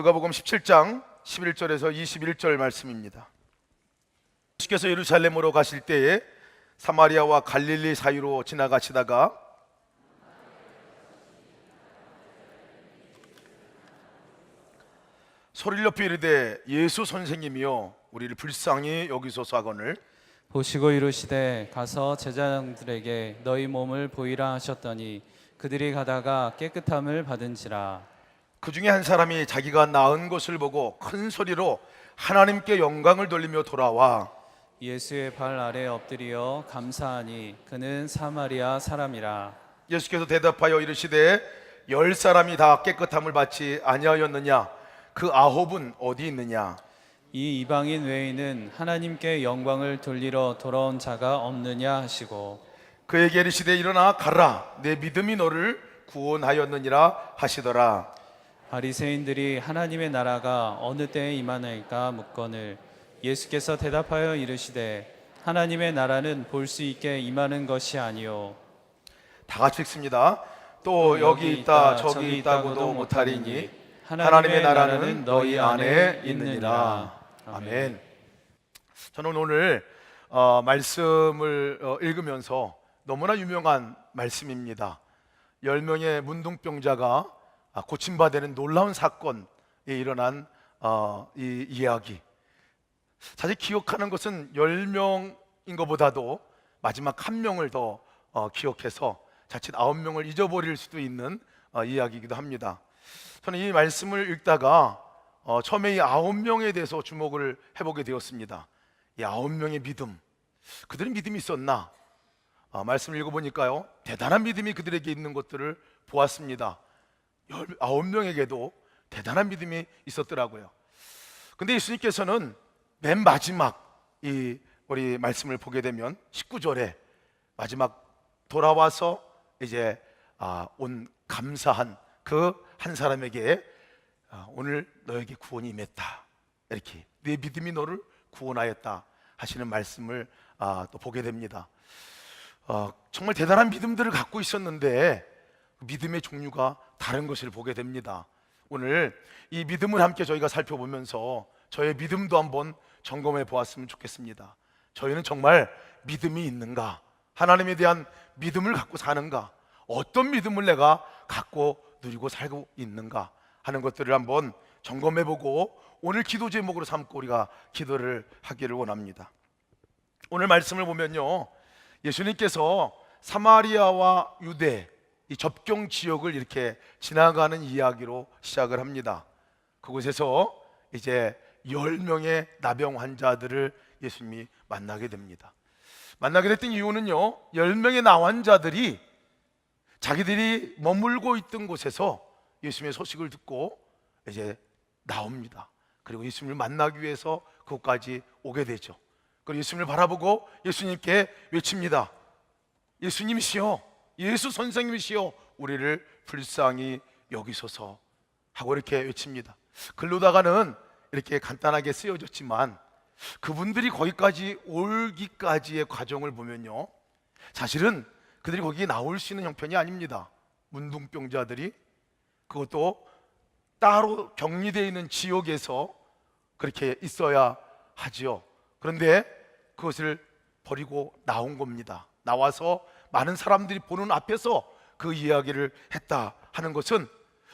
누가복음 17장 11절에서 21절 말씀입니다. 예수께서 예루살렘으로 가실 때에 사마리아와 갈릴리 사이로 지나가시다가 소리를 높이 이르되 예수 선생님이여 우리를 불쌍히 여기소서 하거늘 보시고 이르시되 가서 제자들에게 너희 몸을 보이라 하셨더니 그들이 가다가 깨끗함을 받은지라. 그 중에 한 사람이 자기가 나은 것을 보고 큰 소리로 하나님께 영광을 돌리며 돌아와 예수의 발 아래 엎드려 감사하니 그는 사마리아 사람이라. 예수께서 대답하여 이르시되 10사람이 다 깨끗함을 받지 아니하였느냐 그 9은 어디 있느냐. 이 이방인 외에는 하나님께 영광을 돌리러 돌아온 자가 없느냐 하시고 그에게 이르시되 일어나 가라 내 믿음이 너를 구원하였느니라 하시더라. 바리새인들이 하나님의 나라가 어느 때에 임하나이까 묻거늘 예수께서 대답하여 이르시되 하나님의 나라는 볼 수 있게 임하는 것이 아니요 다 같이 읽습니다. 또 여기 있다 저기 있다고도 못하리니 하나님의 나라는 너희 안에 있느니라. 아멘. 저는 오늘 말씀을 읽으면서 너무나 유명한 말씀입니다. 10명의 문둥병자가 고침받는 놀라운 사건이 일어난 이 이야기. 사실 기억하는 것은 10명인 것보다도 마지막 한 명을 더 기억해서 자칫 9명을 잊어버릴 수도 있는 이야기이기도 합니다. 저는 이 말씀을 읽다가 처음에 이 9명에 대해서 주목을 해보게 되었습니다. 이 9명의 믿음, 그들의 믿음이 있었나? 말씀을 읽어보니까요 대단한 믿음이 그들에게 있는 것들을 보았습니다. 19명에게도 대단한 믿음이 있었더라고요. 근데 예수님께서는 맨 마지막 우리 말씀을 보게 되면 19절에 마지막 돌아와서 이제 온 감사한 그 한 사람에게 오늘 너에게 구원이 임했다, 이렇게 네 믿음이 너를 구원하였다 하시는 말씀을 또 보게 됩니다. 정말 대단한 믿음들을 갖고 있었는데 믿음의 종류가 다른 것을 보게 됩니다. 오늘 이 믿음을 함께 저희가 살펴보면서 저의 믿음도 한번 점검해 보았으면 좋겠습니다. 저희는 정말 믿음이 있는가? 하나님에 대한 믿음을 갖고 사는가? 어떤 믿음을 내가 갖고 누리고 살고 있는가 하는 것들을 한번 점검해 보고 오늘 기도 제목으로 삼고 우리가 기도를 하기를 원합니다. 오늘 말씀을 보면요 예수님께서 사마리아와 유대 이 접경 지역을 이렇게 지나가는 이야기로 시작을 합니다. 그곳에서 이제 10명의 나병 환자들을 예수님이 만나게 됩니다. 만나게 됐던 이유는요 10명의 나환자들이 자기들이 머물고 있던 곳에서 예수님의 소식을 듣고 이제 나옵니다. 그리고 예수님을 만나기 위해서 그곳까지 오게 되죠. 그리고 예수님을 바라보고 예수님께 외칩니다. 예수님이시여, 예수 선생님이시여, 우리를 불쌍히 여기소서 하고 이렇게 외칩니다. 글로다가는 이렇게 간단하게 쓰여졌지만 그분들이 거기까지 오기까지의 과정을 보면요 사실은 그들이 거기에 나올 수 있는 형편이 아닙니다. 문둥병자들이 그것도 따로 격리되어 있는 지역에서 그렇게 있어야 하지요. 그런데 그것을 버리고 나온 겁니다. 나와서 많은 사람들이 보는 앞에서 그 이야기를 했다 하는 것은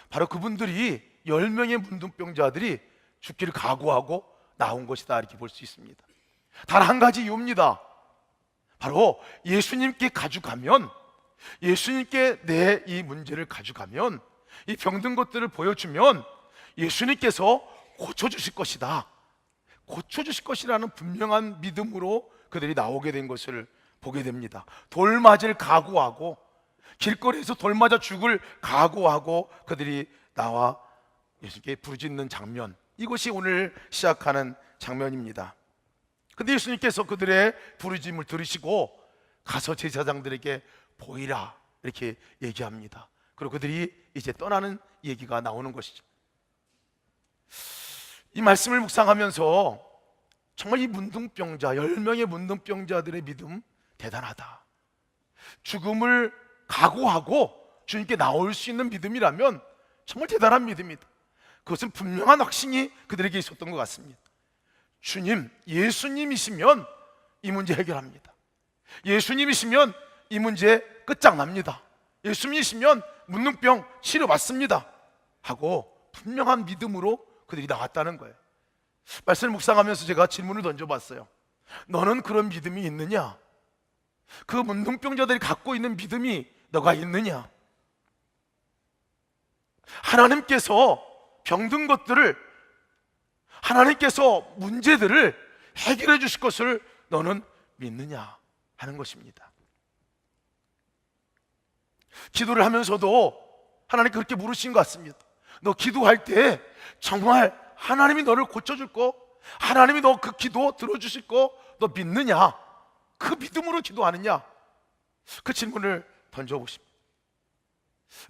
바로 그분들이 10명의 문둥병자들이 죽기를 각오하고 나온 것이다 이렇게 볼 수 있습니다. 단 한 가지 이유입니다. 바로 예수님께 가져가면, 예수님께 내 이 문제를 가져가면, 이 병든 것들을 보여주면 예수님께서 고쳐주실 것이다, 고쳐주실 것이라는 분명한 믿음으로 그들이 나오게 된 것을 보게 됩니다. 돌 맞을 각오하고 길거리에서 돌 맞아 죽을 각오하고 그들이 나와 예수님께 부르짖는 장면, 이것이 오늘 시작하는 장면입니다. 근데 예수님께서 그들의 부르짖음을 들으시고 가서 제사장들에게 보이라 이렇게 얘기합니다. 그리고 그들이 이제 떠나는 얘기가 나오는 것이죠. 이 말씀을 묵상하면서 정말 이 문둥병자 10명의 문둥병자들의 믿음 대단하다. 죽음을 각오하고 주님께 나올 수 있는 믿음이라면 정말 대단한 믿음이다. 그것은 분명한 확신이 그들에게 있었던 것 같습니다. 주님, 예수님이시면 이 문제 해결합니다. 예수님이시면 이 문제 끝장납니다. 예수님이시면 문둥병 치료받습니다 하고 분명한 믿음으로 그들이 나갔다는 거예요. 말씀을 묵상하면서 제가 질문을 던져봤어요. 너는 그런 믿음이 있느냐? 그 문둥병자들이 갖고 있는 믿음이 너가 있느냐? 하나님께서 병든 것들을, 하나님께서 문제들을 해결해 주실 것을 너는 믿느냐 하는 것입니다. 기도를 하면서도 하나님 그렇게 물으신 것 같습니다. 너 기도할 때 정말 하나님이 너를 고쳐줄 거, 하나님이 너 그 기도 들어주실 거 너 믿느냐? 그 믿음으로 기도하느냐? 그 질문을 던져보십니다.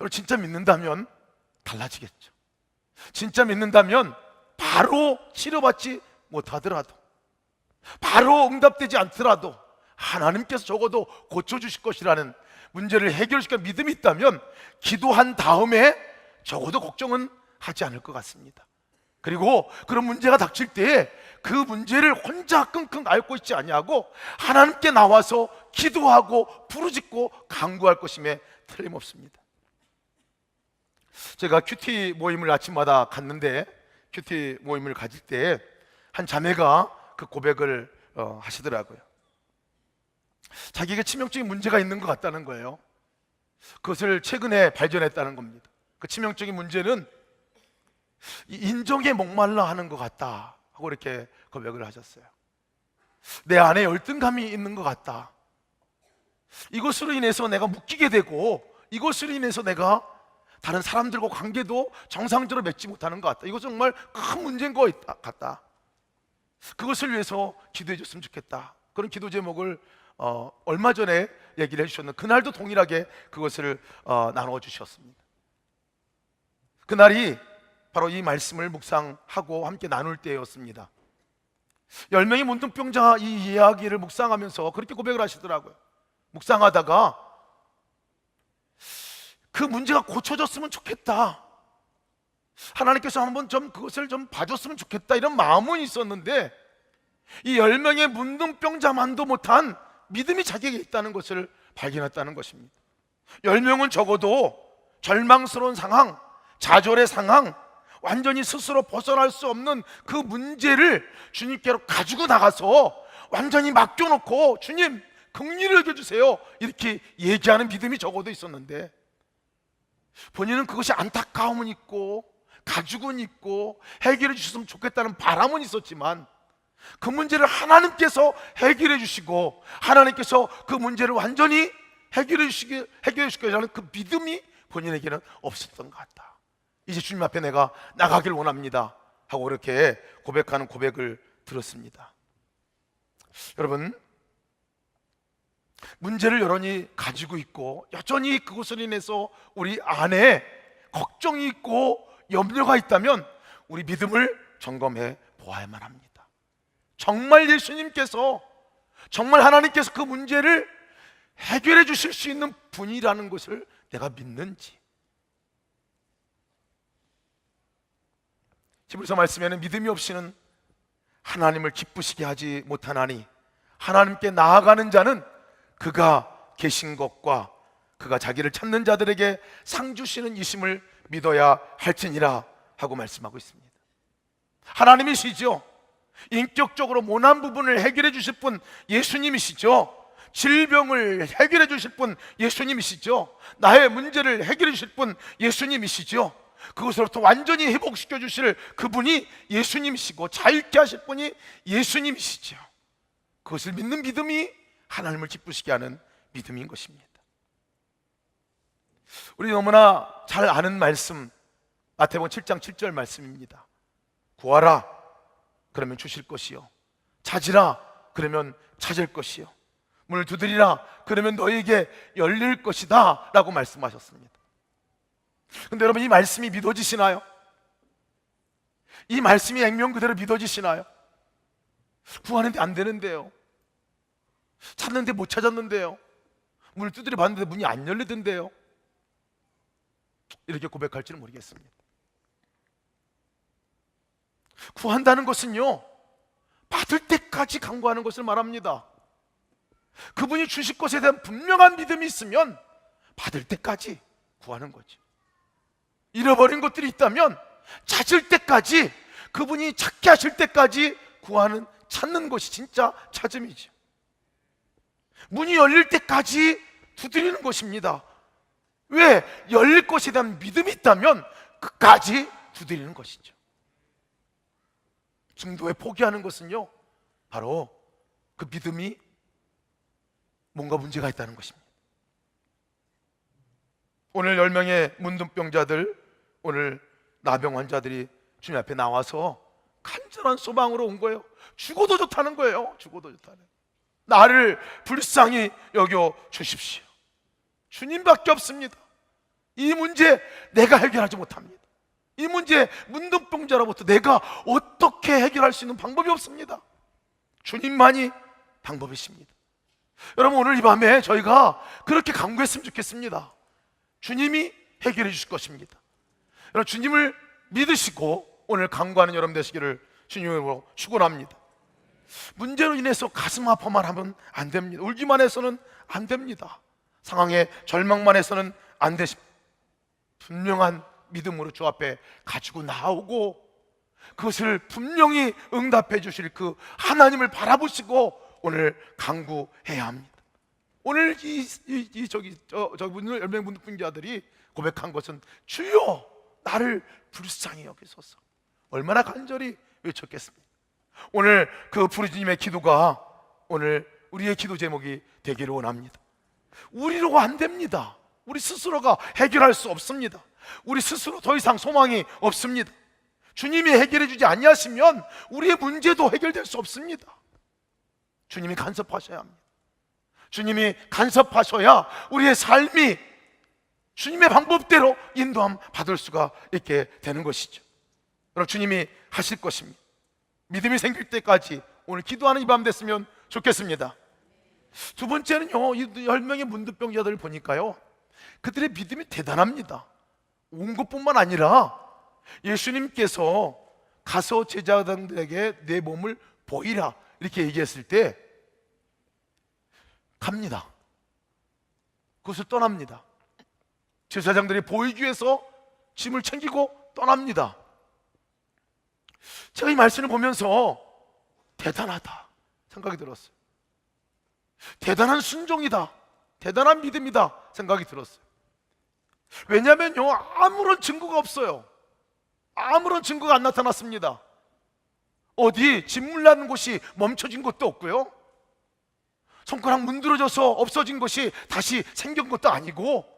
여러분, 진짜 믿는다면 달라지겠죠. 진짜 믿는다면 바로 치료받지 못하더라도, 바로 응답되지 않더라도 하나님께서 적어도 고쳐주실 것이라는, 문제를 해결시킬 믿음이 있다면 기도한 다음에 적어도 걱정은 하지 않을 것 같습니다. 그리고 그런 문제가 닥칠 때 그 문제를 혼자 끙끙 앓고 있지 아니하고 하나님께 나와서 기도하고 부르짖고 간구할 것임에 틀림없습니다. 제가 큐티 모임을 아침마다 갔는데, 큐티 모임을 가질 때 한 자매가 그 고백을 하시더라고요. 자기에게 치명적인 문제가 있는 것 같다는 거예요. 그것을 최근에 발견했다는 겁니다. 그 치명적인 문제는 인정에 목말라 하는 것 같다 하고 이렇게 고백을 하셨어요. 내 안에 열등감이 있는 것 같다. 이것으로 인해서 내가 묶이게 되고, 이것으로 인해서 내가 다른 사람들과 관계도 정상적으로 맺지 못하는 것 같다. 이것은 정말 큰 문제인 것 같다. 그것을 위해서 기도해 줬으면 좋겠다. 그런 기도 제목을 얼마 전에 얘기를 해주셨는데, 그날도 동일하게 그것을 나누어 주셨습니다. 그날이 바로 이 말씀을 묵상하고 함께 나눌 때였습니다. 10명의 문둥병자 이 이야기를 묵상하면서 그렇게 고백을 하시더라고요. 묵상하다가 그 문제가 고쳐졌으면 좋겠다, 하나님께서 한번 좀 그것을 좀 봐줬으면 좋겠다, 이런 마음은 있었는데 이 10명의 문둥병자만도 못한 믿음이 자기에게 있다는 것을 발견했다는 것입니다. 10명은 적어도 절망스러운 상황, 좌절의 상황, 완전히 스스로 벗어날 수 없는 그 문제를 주님께로 가지고 나가서 완전히 맡겨놓고 주님 긍휼히 여겨주세요 이렇게 얘기하는 믿음이 적어도 있었는데, 본인은 그것이 안타까움은 있고 가죽은 있고 해결해 주셨으면 좋겠다는 바람은 있었지만 그 문제를 하나님께서 해결해 주시고 하나님께서 그 문제를 완전히 해결해 주시겠다는 그 믿음이 본인에게는 없었던 것 같다. 이제 주님 앞에 내가 나가길 원합니다 하고 그렇게 고백하는 고백을 들었습니다. 여러분, 문제를 여전히 가지고 있고 여전히 그것으로 인해서 우리 안에 걱정이 있고 염려가 있다면 우리 믿음을 점검해 보아야만 합니다. 정말 예수님께서, 정말 하나님께서 그 문제를 해결해 주실 수 있는 분이라는 것을 내가 믿는지. 히브리서 말씀에는 믿음이 없이는 하나님을 기쁘시게 하지 못하나니 하나님께 나아가는 자는 그가 계신 것과 그가 자기를 찾는 자들에게 상 주시는 이심을 믿어야 할지니라 하고 말씀하고 있습니다. 하나님이시죠. 인격적으로 모난 부분을 해결해 주실 분 예수님이시죠. 질병을 해결해 주실 분 예수님이시죠. 나의 문제를 해결해 주실 분 예수님이시죠. 그것으로부터 완전히 회복시켜 주실 그분이 예수님이시고 자유케 하실 분이 예수님이시죠. 그것을 믿는 믿음이 하나님을 기쁘시게 하는 믿음인 것입니다. 우리 너무나 잘 아는 말씀, 마태복음 7장 7절 말씀입니다. 구하라 그러면 주실 것이요, 찾으라 그러면 찾을 것이요, 문을 두드리라 그러면 너에게 열릴 것이다 라고 말씀하셨습니다. 근데 여러분, 이 말씀이 믿어지시나요? 이 말씀이 액면 그대로 믿어지시나요? 구하는데 안 되는데요, 찾는데 못 찾았는데요, 문을 두드려 봤는데 문이 안 열리던데요, 이렇게 고백할지는 모르겠습니다. 구한다는 것은요, 받을 때까지 간구하는 것을 말합니다. 그분이 주실 것에 대한 분명한 믿음이 있으면 받을 때까지 구하는 거죠. 잃어버린 것들이 있다면 찾을 때까지, 그분이 찾게 하실 때까지 찾는 것이 진짜 찾음이죠. 문이 열릴 때까지 두드리는 것입니다. 왜? 열릴 것에 대한 믿음이 있다면 끝까지 두드리는 것이죠. 중도에 포기하는 것은요, 바로 그 믿음이 뭔가 문제가 있다는 것입니다. 오늘 10명의 문둥병자들, 오늘 나병 환자들이 주님 앞에 나와서 간절한 소망으로 온 거예요. 죽어도 좋다는 거예요. 죽어도 좋다는, 나를 불쌍히 여겨 주십시오. 주님밖에 없습니다. 이 문제 내가 해결하지 못합니다. 이 문제, 문둥병자로부터 내가 어떻게 해결할 수 있는 방법이 없습니다. 주님만이 방법이십니다. 여러분, 오늘 이 밤에 저희가 그렇게 간구했으면 좋겠습니다. 주님이 해결해 주실 것입니다. 여러분, 주님을 믿으시고 오늘 간구하는 여러분 되시기를 주님으로 축원합니다. 문제로 인해서 가슴 아파만 하면 안 됩니다. 울기만 해서는 안 됩니다. 상황에 절망만 해서는 안 되십니다. 분명한 믿음으로 주 앞에 가지고 나오고 그것을 분명히 응답해 주실 그 하나님을 바라보시고 오늘 간구해야 합니다. 오늘 저기 10명 문둥병자들이 고백한 것은 주여 나를 불쌍히 여기소서. 얼마나 간절히 외쳤겠습니까? 오늘 그 부르짖음의 기도가 오늘 우리의 기도 제목이 되기를 원합니다. 우리로 안 됩니다. 우리 스스로가 해결할 수 없습니다. 우리 스스로 더 이상 소망이 없습니다. 주님이 해결해 주지 아니하시면 우리의 문제도 해결될 수 없습니다. 주님이 간섭하셔야 합니다. 주님이 간섭하셔야 우리의 삶이 주님의 방법대로 인도함 받을 수가 있게 되는 것이죠. 여러분, 주님이 하실 것입니다. 믿음이 생길 때까지 오늘 기도하는 이 밤 됐으면 좋겠습니다. 두 번째는요, 이 10명의 문둥병자들을 보니까요, 그들의 믿음이 대단합니다. 온 것뿐만 아니라 예수님께서 가서 제자들에게 내 몸을 보이라 이렇게 얘기했을 때 갑니다. 그것을 떠납니다. 제사장들이 보이기 위해서 짐을 챙기고 떠납니다. 제가 이 말씀을 보면서 대단하다 생각이 들었어요. 대단한 순종이다, 대단한 믿음이다 생각이 들었어요. 왜냐하면요, 아무런 증거가 없어요. 아무런 증거가 안 나타났습니다. 어디 진물 나는 곳이 멈춰진 것도 없고요, 손가락 문드러져서 없어진 것이 다시 생긴 것도 아니고,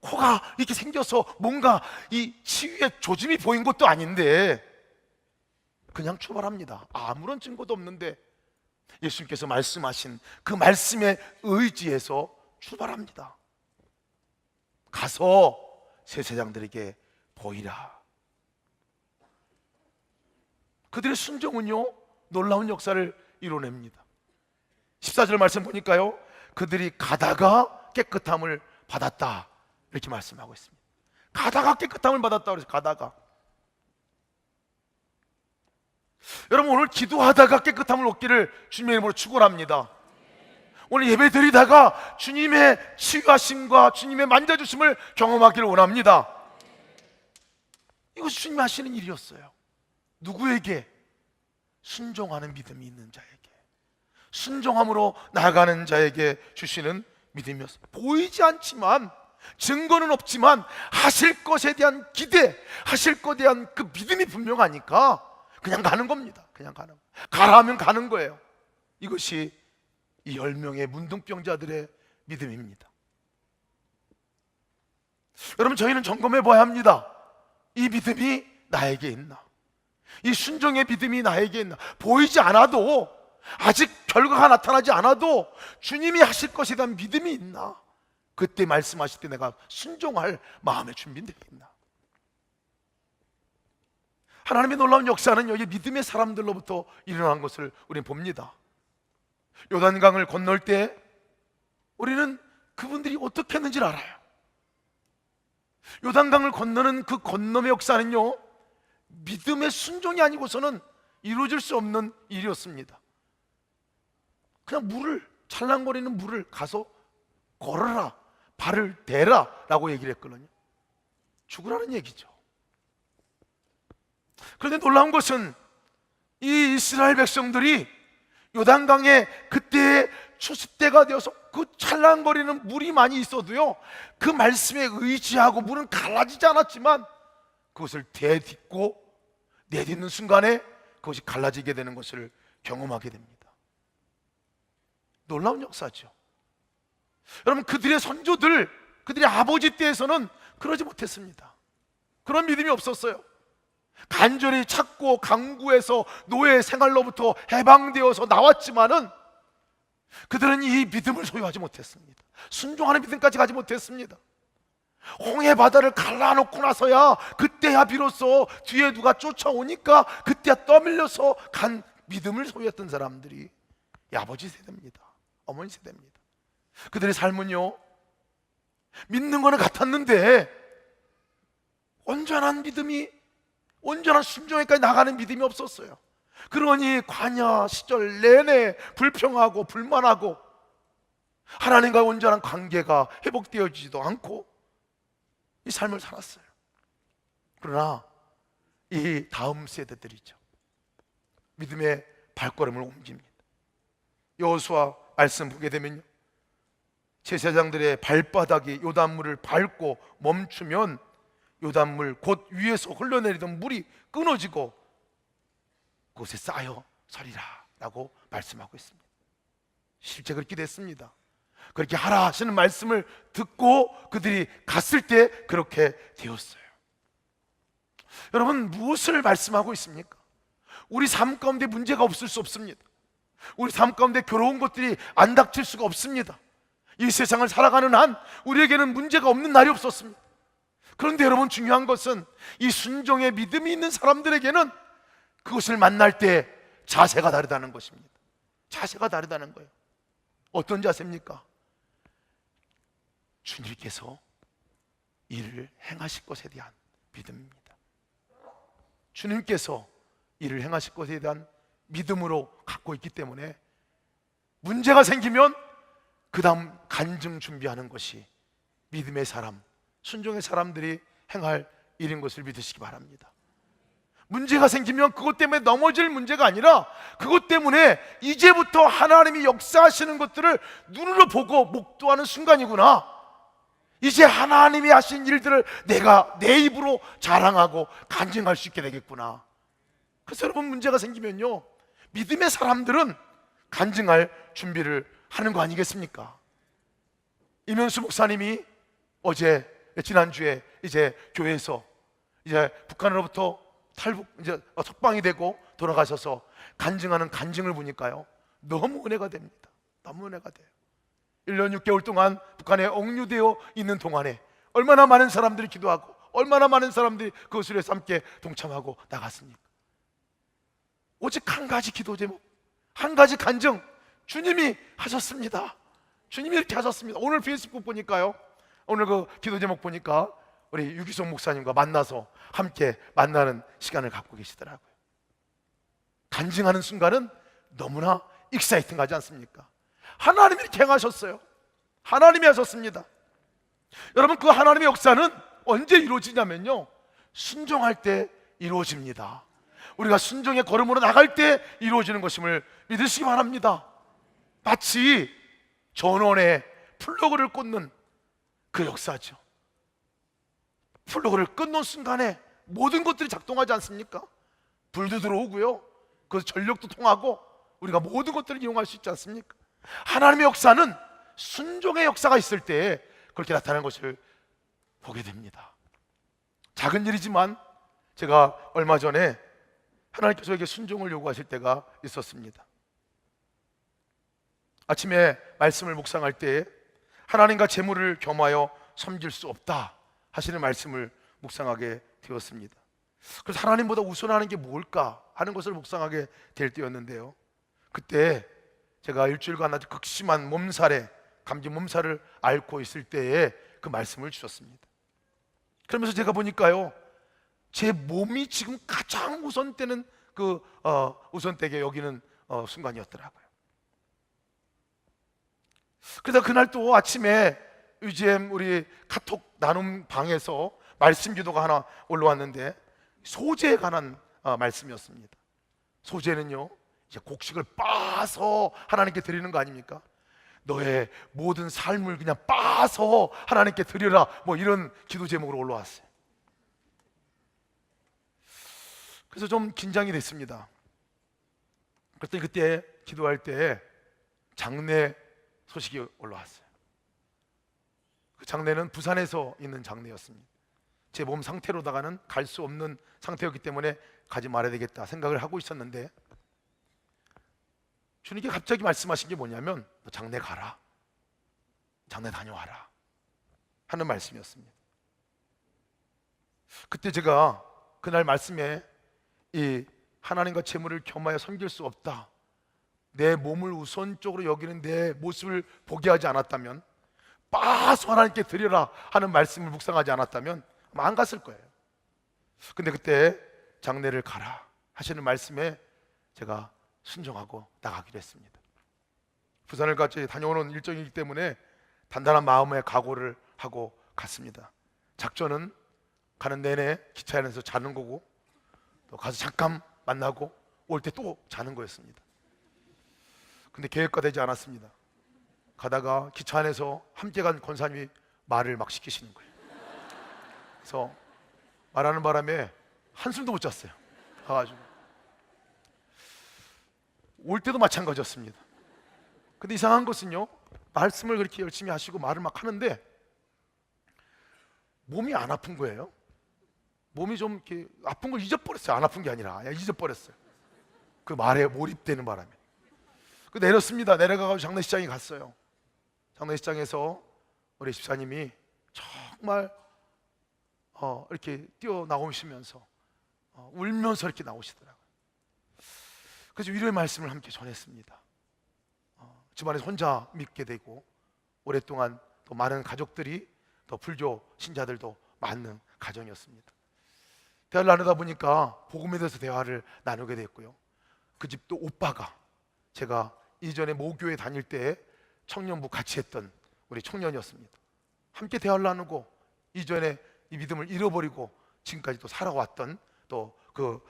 코가 이렇게 생겨서 뭔가 이 치유의 조짐이 보인 것도 아닌데 그냥 출발합니다. 아무런 증거도 없는데 예수님께서 말씀하신 그 말씀에 의지해서 출발합니다. 가서 제사장들에게 보이라. 그들의 순종은요, 놀라운 역사를 이뤄냅니다. 14절 말씀 보니까요, 그들이 가다가 깨끗함을 받았다 이렇게 말씀하고 있습니다. 가다가 깨끗함을 받았다 그래서 가다가. 여러분, 오늘 기도하다가 깨끗함을 얻기를 주님의 이름으로 축원합니다. 오늘 예배 드리다가 주님의 치유하심과 주님의 만져주심을 경험하기를 원합니다. 이것이 주님이 하시는 일이었어요. 누구에게? 순종하는 믿음이 있는 자에게, 순종함으로 나아가는 자에게 주시는 믿음이었어요. 보이지 않지만, 증거는 없지만 하실 것에 대한 기대, 하실 것에 대한 그 믿음이 분명하니까 그냥 가는 겁니다. 그냥 가는 거예요. 가라 하면 가는 거예요. 이것이 이 10명의 문둥병자들의 믿음입니다. 여러분, 저희는 점검해 봐야 합니다. 이 믿음이 나에게 있나? 이 순종의 믿음이 나에게 있나? 보이지 않아도, 아직 결과가 나타나지 않아도 주님이 하실 것에 대한 믿음이 있나? 그때 말씀하실 때 내가 순종할 마음의 준비는 되어 있나? 하나님의 놀라운 역사는 여기 믿음의 사람들로부터 일어난 것을 우리는 봅니다. 요단강을 건널 때 우리는 그분들이 어떻게 했는지를 알아요. 요단강을 건너는 그 건너의 역사는요, 믿음의 순종이 아니고서는 이루어질 수 없는 일이었습니다. 그냥 찰랑거리는 물을 가서 걸어라, 발을 대라 라고 얘기를 했거든요. 죽으라는 얘기죠. 그런데 놀라운 것은 이 이스라엘 백성들이 요단강에 그때의 추수때가 되어서 그 찰랑거리는 물이 많이 있어도요, 그 말씀에 의지하고 물은 갈라지지 않았지만 그것을 내딛고 내딛는 순간에 그것이 갈라지게 되는 것을 경험하게 됩니다. 놀라운 역사죠. 여러분, 그들의 선조들, 그들의 아버지 때에서는 그러지 못했습니다. 그런 믿음이 없었어요. 간절히 찾고 강구해서 노예 생활로부터 해방되어서 나왔지만은 그들은 이 믿음을 소유하지 못했습니다. 순종하는 믿음까지 가지 못했습니다. 홍해 바다를 갈라놓고 나서야, 그때야 비로소 뒤에 누가 쫓아오니까 그때야 떠밀려서 간 믿음을 소유했던 사람들이 이 아버지 세대입니다. 어머니 세대입니다. 그들의 삶은요, 믿는 거는 같았는데 온전한 믿음이, 온전한 순종에까지 나가는 믿음이 없었어요. 그러니 광야 시절 내내 불평하고 불만하고 하나님과 온전한 관계가 회복되어지지도 않고 이 삶을 살았어요. 그러나 이 다음 세대들이죠, 믿음의 발걸음을 옮깁니다. 여호수아 말씀 보게 되면요, 제사장들의 발바닥이 요단물을 밟고 멈추면 요단물 곧 위에서 흘러내리던 물이 끊어지고 그곳에 쌓여 서리라 라고 말씀하고 있습니다. 실제 그렇게 됐습니다. 그렇게 하라 하시는 말씀을 듣고 그들이 갔을 때 그렇게 되었어요. 여러분, 무엇을 말씀하고 있습니까? 우리 삶 가운데 문제가 없을 수 없습니다. 우리 삶 가운데 괴로운 것들이 안 닥칠 수가 없습니다. 이 세상을 살아가는 한 우리에게는 문제가 없는 날이 없었습니다. 그런데 여러분, 중요한 것은 이 순종의 믿음이 있는 사람들에게는 그것을 만날 때 자세가 다르다는 것입니다. 자세가 다르다는 거예요. 어떤 자세입니까? 주님께서 일을 행하실 것에 대한 믿음입니다. 주님께서 일을 행하실 것에 대한 믿음으로 갖고 있기 때문에 문제가 생기면 그 다음 간증 준비하는 것이 믿음의 사람, 순종의 사람들이 행할 일인 것을 믿으시기 바랍니다. 문제가 생기면 그것 때문에 넘어질 문제가 아니라 그것 때문에 이제부터 하나님이 역사하시는 것들을 눈으로 보고 목도하는 순간이구나, 이제 하나님이 하신 일들을 내가 내 입으로 자랑하고 간증할 수 있게 되겠구나. 그래서 여러분, 문제가 생기면요, 믿음의 사람들은 간증할 준비를 하는 거 아니겠습니까? 이면수 목사님이 지난주에 이제 교회에서 이제 북한으로부터 이제 석방이 되고 돌아가셔서 간증하는 간증을 보니까요, 너무 은혜가 됩니다. 너무 은혜가 돼요. 1년 6개월 동안 북한에 억류되어 있는 동안에 얼마나 많은 사람들이 기도하고 얼마나 많은 사람들이 그것을 위해서 함께 동참하고 나갔습니까? 오직 한 가지 기도 제목, 한 가지 간증, 주님이 하셨습니다. 주님이 이렇게 하셨습니다. 오늘 페이스북 보니까요, 오늘 그 기도 제목 보니까 우리 유기성 목사님과 만나서 함께 만나는 시간을 갖고 계시더라고요. 간증하는 순간은 너무나 익사이팅하지 않습니까? 하나님이 이렇게 행하셨어요. 하나님이 하셨습니다. 여러분, 그 하나님의 역사는 언제 이루어지냐면요, 순종할 때 이루어집니다. 우리가 순종의 걸음으로 나갈 때 이루어지는 것임을 믿으시기 바랍니다. 마치 전원에 플러그를 꽂는 그 역사죠. 플러그를 끊는 순간에 모든 것들이 작동하지 않습니까? 불도 들어오고요, 그 전력도 통하고 우리가 모든 것들을 이용할 수 있지 않습니까? 하나님의 역사는 순종의 역사가 있을 때 그렇게 나타나는 것을 보게 됩니다. 작은 일이지만 제가 얼마 전에 하나님께서 저에게 순종을 요구하실 때가 있었습니다. 아침에 말씀을 묵상할 때 하나님과 재물을 겸하여 섬길 수 없다 하시는 말씀을 묵상하게 되었습니다. 그래서 하나님보다 우선하는 게 뭘까 하는 것을 묵상하게 될 때였는데요, 그때 제가 일주일간 아주 극심한 몸살에, 감기 몸살을 앓고 있을 때에 그 말씀을 주셨습니다. 그러면서 제가 보니까요, 제 몸이 지금 가장 우선되는 우선되게 여기는 순간이었더라고요. 그래서 그날 또 아침에 UGM 우리 카톡 나눔 방에서 말씀 기도가 하나 올라왔는데 소재에 관한 말씀이었습니다. 소재는요, 이제 곡식을 빻아서 하나님께 드리는 거 아닙니까? 너의 모든 삶을 그냥 빻아서 하나님께 드리라, 뭐 이런 기도 제목으로 올라왔어요. 그래서 좀 긴장이 됐습니다. 그랬더니 그때 기도할 때 장례 소식이 올라왔어요. 그 장례는 부산에서 있는 장례였습니다. 제 몸 상태로다가는 갈 수 없는 상태였기 때문에 가지 말아야 되겠다 생각을 하고 있었는데, 주님께 갑자기 말씀하신 게 뭐냐면, 너 장례 가라, 장례 다녀와라 하는 말씀이었습니다. 그때 제가 그날 말씀에 이 하나님과 재물을 겸하여 섬길 수 없다, 내 몸을 우선적으로 여기는 내 모습을 보게 하지 않았다면, 빠서 하나님께 드리라 하는 말씀을 묵상하지 않았다면 아마 안 갔을 거예요. 근데 그때 장례를 가라 하시는 말씀에 제가 순종하고 나가기로 했습니다. 부산을 같이 다녀오는 일정이기 때문에 단단한 마음의 각오를 하고 갔습니다. 작전은 가는 내내 기차 안에서 자는 거고, 또 가서 잠깐 만나고 올 때 또 자는 거였습니다. 근데 계획과 되지 않았습니다. 가다가 기차 안에서 함께 간 권사님이 말을 막 시키시는 거예요. 그래서 말하는 바람에 한숨도 못 잤어요. 가가지고 올 때도 마찬가지였습니다. 근데 이상한 것은요, 말씀을 그렇게 열심히 하시고 말을 막 하는데 몸이 안 아픈 거예요. 몸이 좀 이렇게 아픈 걸 잊어버렸어요. 안 아픈 게 아니라 그냥 잊어버렸어요. 그 말에 몰입되는 바람에. 그 내렸습니다. 내려가서 장례식장에 갔어요. 장례식장에서 우리 집사님이 정말 이렇게 뛰어나오시면서 울면서 이렇게 나오시더라고요. 그래서 위로의 말씀을 함께 전했습니다. 집안에서 혼자 믿게 되고, 오랫동안 또 많은 가족들이, 또 불교 신자들도 많은 가정이었습니다. 대화를 나누다 보니까 복음에 대해서 대화를 나누게 됐고요. 그 집도 오빠가 제가 이전에 모교에 다닐 때 청년부 같이 했던 우리 청년이었습니다. 함께 대화를 나누고 이전에 이 믿음을 잃어버리고 지금까지 또 살아왔던 또 그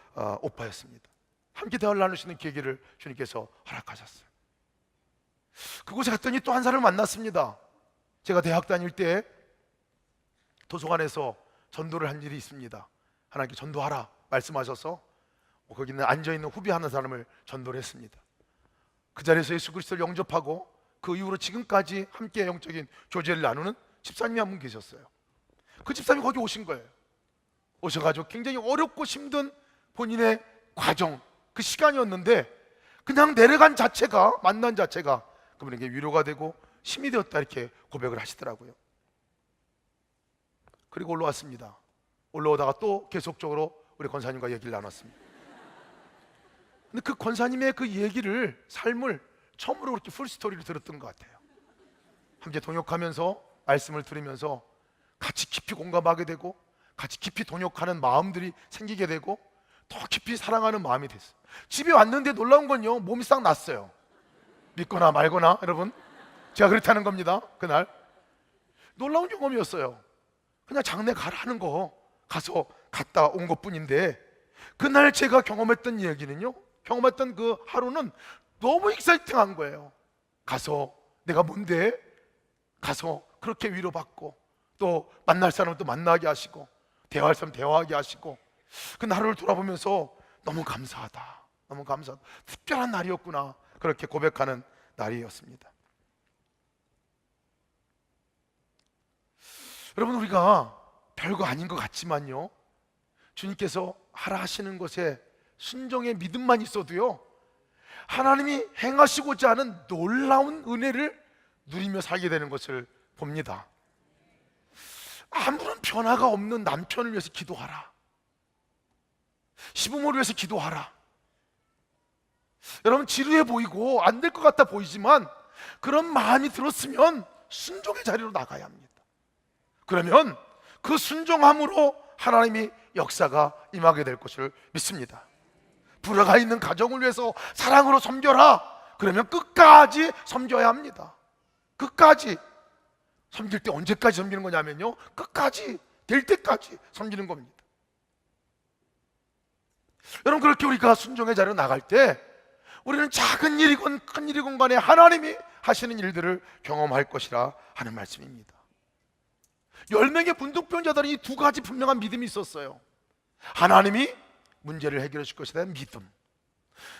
오빠였습니다. 함께 대화를 나누시는 계기를 주님께서 허락하셨어요. 그곳에 갔더니 또 한 사람을 만났습니다. 제가 대학 다닐 때 도서관에서 전도를 한 일이 있습니다. 하나님께 전도하라 말씀하셔서 거기는 앉아있는 후배 하는 사람을 전도를 했습니다. 그 자리에서 예수 그리스도를 영접하고 그 이후로 지금까지 함께 영적인 교제를 나누는 집사님이 한 분 계셨어요. 그 집사님이 거기 오신 거예요. 오셔가지고 굉장히 어렵고 힘든 본인의 과정, 그 시간이었는데 그냥 내려간 자체가, 만난 자체가 그분에게 위로가 되고 힘이 되었다, 이렇게 고백을 하시더라고요. 그리고 올라왔습니다. 올라오다가 또 계속적으로 우리 권사님과 얘기를 나눴습니다. 근데 그 권사님의 그 얘기를, 삶을 처음으로 그렇게 풀스토리를 들었던 것 같아요. 함께 동역하면서 말씀을 들으면서 같이 깊이 공감하게 되고, 같이 깊이 동역하는 마음들이 생기게 되고, 더 깊이 사랑하는 마음이 됐어요. 집에 왔는데 놀라운 건요, 몸이 싹 났어요. 믿거나 말거나 여러분, 제가 그렇다는 겁니다. 그날 놀라운 경험이었어요. 그냥 장례 가라는 거 가서 갔다 온 것뿐인데, 그날 제가 경험했던 얘기는요, 경험했던 그 하루는 너무 익사이팅한 거예요. 가서 내가 뭔데, 가서 그렇게 위로받고, 또 만날 사람은 또 만나게 하시고, 대화할 사람 대화하게 하시고, 그 하루를 돌아보면서 너무 감사하다, 너무 감사하다, 특별한 날이었구나, 그렇게 고백하는 날이었습니다. 여러분, 우리가 별거 아닌 것 같지만요, 주님께서 하라 하시는 것에 순종의 믿음만 있어도요, 하나님이 행하시고자 하는 놀라운 은혜를 누리며 살게 되는 것을 봅니다. 아무런 변화가 없는 남편을 위해서 기도하라, 시부모를 위해서 기도하라. 여러분, 지루해 보이고 안 될 것 같아 보이지만 그런 마음이 들었으면 순종의 자리로 나가야 합니다. 그러면 그 순종함으로 하나님이 역사가 임하게 될 것을 믿습니다. 불화가 있는 가정을 위해서 사랑으로 섬겨라. 그러면 끝까지 섬겨야 합니다. 끝까지. 섬길 때 언제까지 섬기는 거냐면요, 끝까지, 될 때까지 섬기는 겁니다. 여러분, 그렇게 우리가 순종의 자리로 나갈 때 우리는 작은 일이건 큰 일이건 간에 하나님이 하시는 일들을 경험할 것이라 하는 말씀입니다. 10명의 문둥병자들은 이 두 가지 분명한 믿음이 있었어요. 하나님이 문제를 해결해 줄 것에 대한 믿음,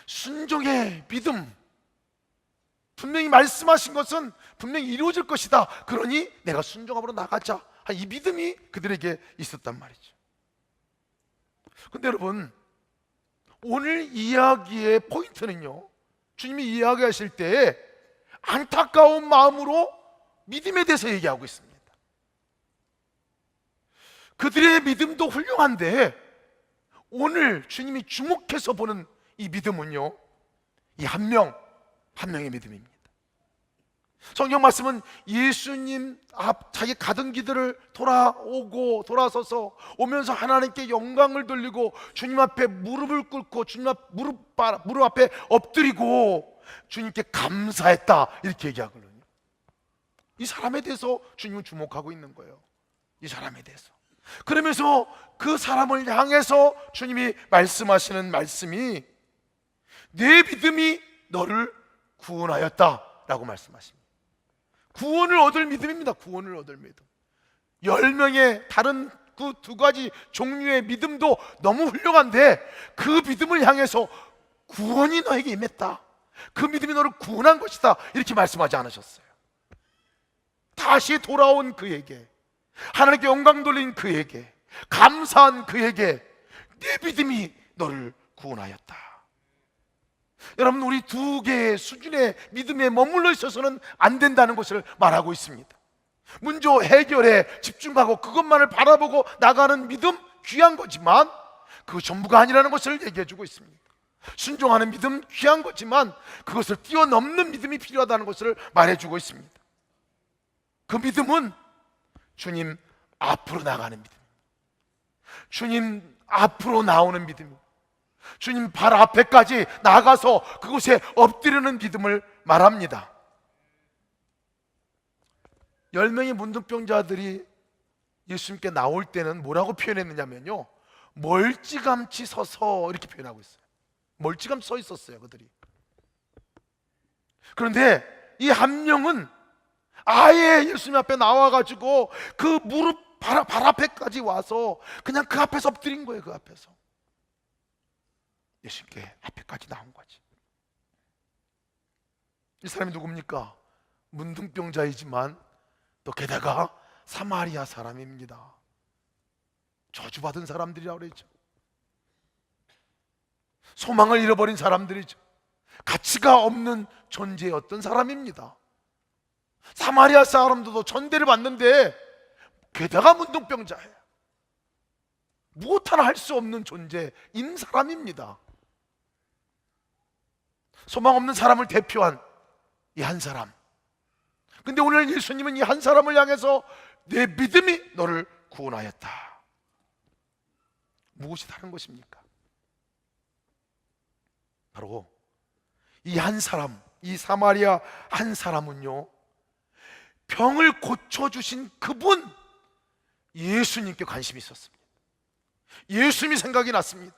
순종의 믿음. 분명히 말씀하신 것은 분명히 이루어질 것이다. 그러니 내가 순종함으로 나가자. 이 믿음이 그들에게 있었단 말이죠. 근데 여러분, 오늘 이야기의 포인트는요, 주님이 이야기하실 때 안타까운 마음으로 믿음에 대해서 얘기하고 있습니다. 그들의 믿음도 훌륭한데 오늘 주님이 주목해서 보는 이 믿음은요, 이 한 명의 믿음입니다. 성경 말씀은 예수님 앞 자기 가던 길들을 돌아서서 오면서 하나님께 영광을 돌리고 주님 앞에 무릎을 꿇고 주님 앞 무릎 앞에 엎드리고 주님께 감사했다, 이렇게 얘기하거든요. 이 사람에 대해서 주님은 주목하고 있는 거예요. 이 사람에 대해서. 그러면서 그 사람을 향해서 주님이 말씀하시는 말씀이 내 믿음이 너를 구원하였다 라고 말씀하십니다. 구원을 얻을 믿음입니다. 구원을 얻을 믿음. 10명의 다른 그 두 가지 종류의 믿음도 너무 훌륭한데 그 믿음을 향해서 구원이 너에게 임했다, 그 믿음이 너를 구원한 것이다, 이렇게 말씀하지 않으셨어요. 다시 돌아온 그에게, 하나님께 영광 돌린 그에게, 감사한 그에게 내 믿음이 너를 구원하였다. 여러분, 우리 두 개의 수준의 믿음에 머물러 있어서는 안 된다는 것을 말하고 있습니다. 문제 해결에 집중하고 그것만을 바라보고 나가는 믿음, 귀한 거지만 그 전부가 아니라는 것을 얘기해 주고 있습니다. 순종하는 믿음 귀한 거지만 그것을 뛰어넘는 믿음이 필요하다는 것을 말해 주고 있습니다. 그 믿음은 주님 앞으로 나가는 믿음, 주님 앞으로 나오는 믿음, 주님 발 앞에까지 나가서 그곳에 엎드리는 믿음을 말합니다. 10명의 문둥병자들이 예수님께 나올 때는 뭐라고 표현했느냐면요, 멀찌감치 서서, 이렇게 표현하고 있어요. 멀찌감치 서 있었어요, 그들이. 그런데 이 한 명은 아예 예수님 앞에 나와가지고 그 무릎 발 앞에까지 와서 그냥 그 앞에서 엎드린 거예요. 그 앞에서 예수님께 앞에까지 나온 거지. 이 사람이 누굽니까? 문둥병자이지만 또 게다가 사마리아 사람입니다. 저주받은 사람들이라고 그랬죠. 소망을 잃어버린 사람들이죠. 가치가 없는 존재였던 사람입니다. 사마리아 사람들도 전대를 받는데 게다가 문둥병자예요. 무엇 하나 할 수 없는 존재인 사람입니다. 소망 없는 사람을 대표한 이 한 사람. 근데 오늘 예수님은 이 한 사람을 향해서 내 믿음이 너를 구원하였다. 무엇이 다른 것입니까? 바로 이 한 사람, 이 사마리아 한 사람은요, 병을 고쳐주신 그분 예수님께 관심이 있었습니다. 예수님이 생각이 났습니다.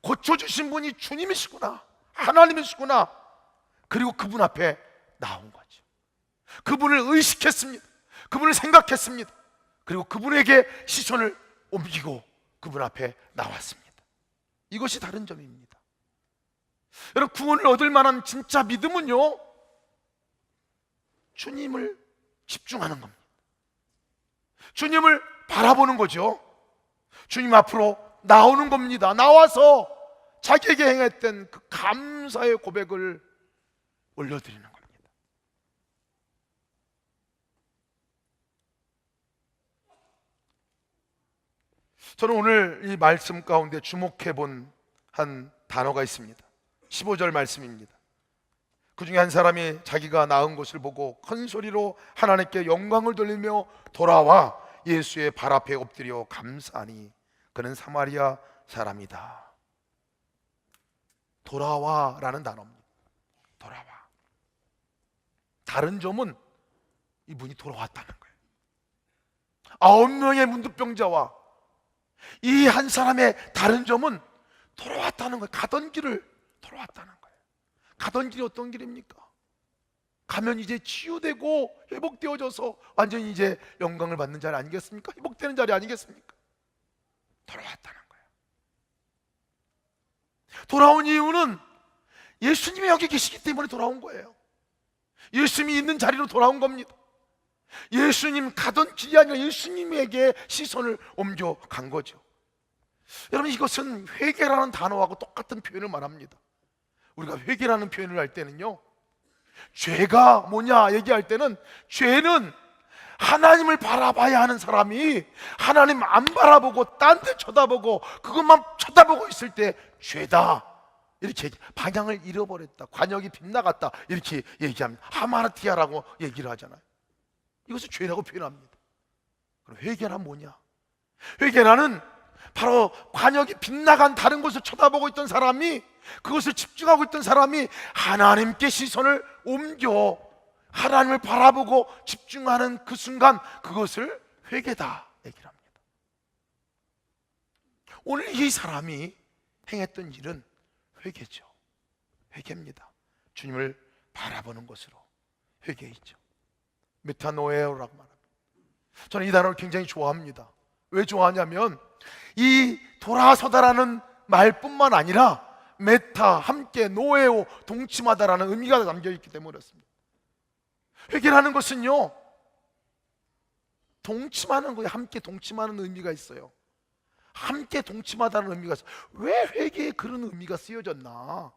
고쳐주신 분이 주님이시구나, 하나님이시구나. 그리고 그분 앞에 나온 거죠. 그분을 의식했습니다. 그분을 생각했습니다. 그리고 그분에게 시선을 옮기고 그분 앞에 나왔습니다. 이것이 다른 점입니다. 여러분, 구원을 얻을 만한 진짜 믿음은요, 주님을 집중하는 겁니다. 주님을 바라보는 거죠. 주님 앞으로 나오는 겁니다. 나와서 자기에게 행했던 그 감사의 고백을 올려드리는 겁니다. 저는 오늘 이 말씀 가운데 주목해 본 한 단어가 있습니다. 15절 말씀입니다. 그 중에 한 사람이 자기가 낳은 것을 보고 큰 소리로 하나님께 영광을 돌리며 돌아와 예수의 발 앞에 엎드려 감사하니 그는 사마리아 사람이다. 돌아와 라는 단어입니다. 돌아와. 다른 점은 이분이 돌아왔다는 거예요. 9명의 문둥병자와 이 한 사람의 다른 점은 돌아왔다는 거예요. 가던 길을 돌아왔다는 거예요. 가던 길이 어떤 길입니까? 가면 이제 치유되고 회복되어져서 완전히 이제 영광을 받는 자리 아니겠습니까? 회복되는 자리 아니겠습니까? 돌아왔다는 거예요. 돌아온 이유는 예수님이 여기 계시기 때문에 돌아온 거예요. 예수님이 있는 자리로 돌아온 겁니다. 예수님 가던 길이 아니라 예수님에게 시선을 옮겨간 거죠. 여러분, 이것은 회개라는 단어하고 똑같은 표현을 말합니다. 우리가 회개라는 표현을 할 때는요, 죄가 뭐냐 얘기할 때는, 죄는 하나님을 바라봐야 하는 사람이 하나님 안 바라보고 딴 데 쳐다보고 그것만 쳐다보고 있을 때 죄다, 이렇게 방향을 잃어버렸다, 관역이 빗나갔다, 이렇게 얘기합니다. 하마르티아라고 얘기를 하잖아요. 이것을 죄라고 표현합니다. 그럼 회개란 뭐냐? 회개라는 바로 관역이 빗나간 다른 곳을 쳐다보고 있던 사람이, 그것을 집중하고 있던 사람이 하나님께 시선을 옮겨 하나님을 바라보고 집중하는 그 순간, 그것을 회개다 얘기를 합니다. 오늘 이 사람이 행했던 일은 회개죠. 회개입니다. 주님을 바라보는 것으로 회개이죠. 메타노에오라고 말합니다. 저는 이 단어를 굉장히 좋아합니다. 왜 좋아하냐면, 이 돌아서다라는 말뿐만 아니라 메타, 함께, 노에오, 동침하다라는 의미가 담겨있기 때문에 그렇습니다. 회개라는 것은요, 동침하는 거예요. 함께 동침하는 의미가 있어요. 함께 동침하다는 의미가 있어요. 왜 회개에 그런 의미가 쓰여졌나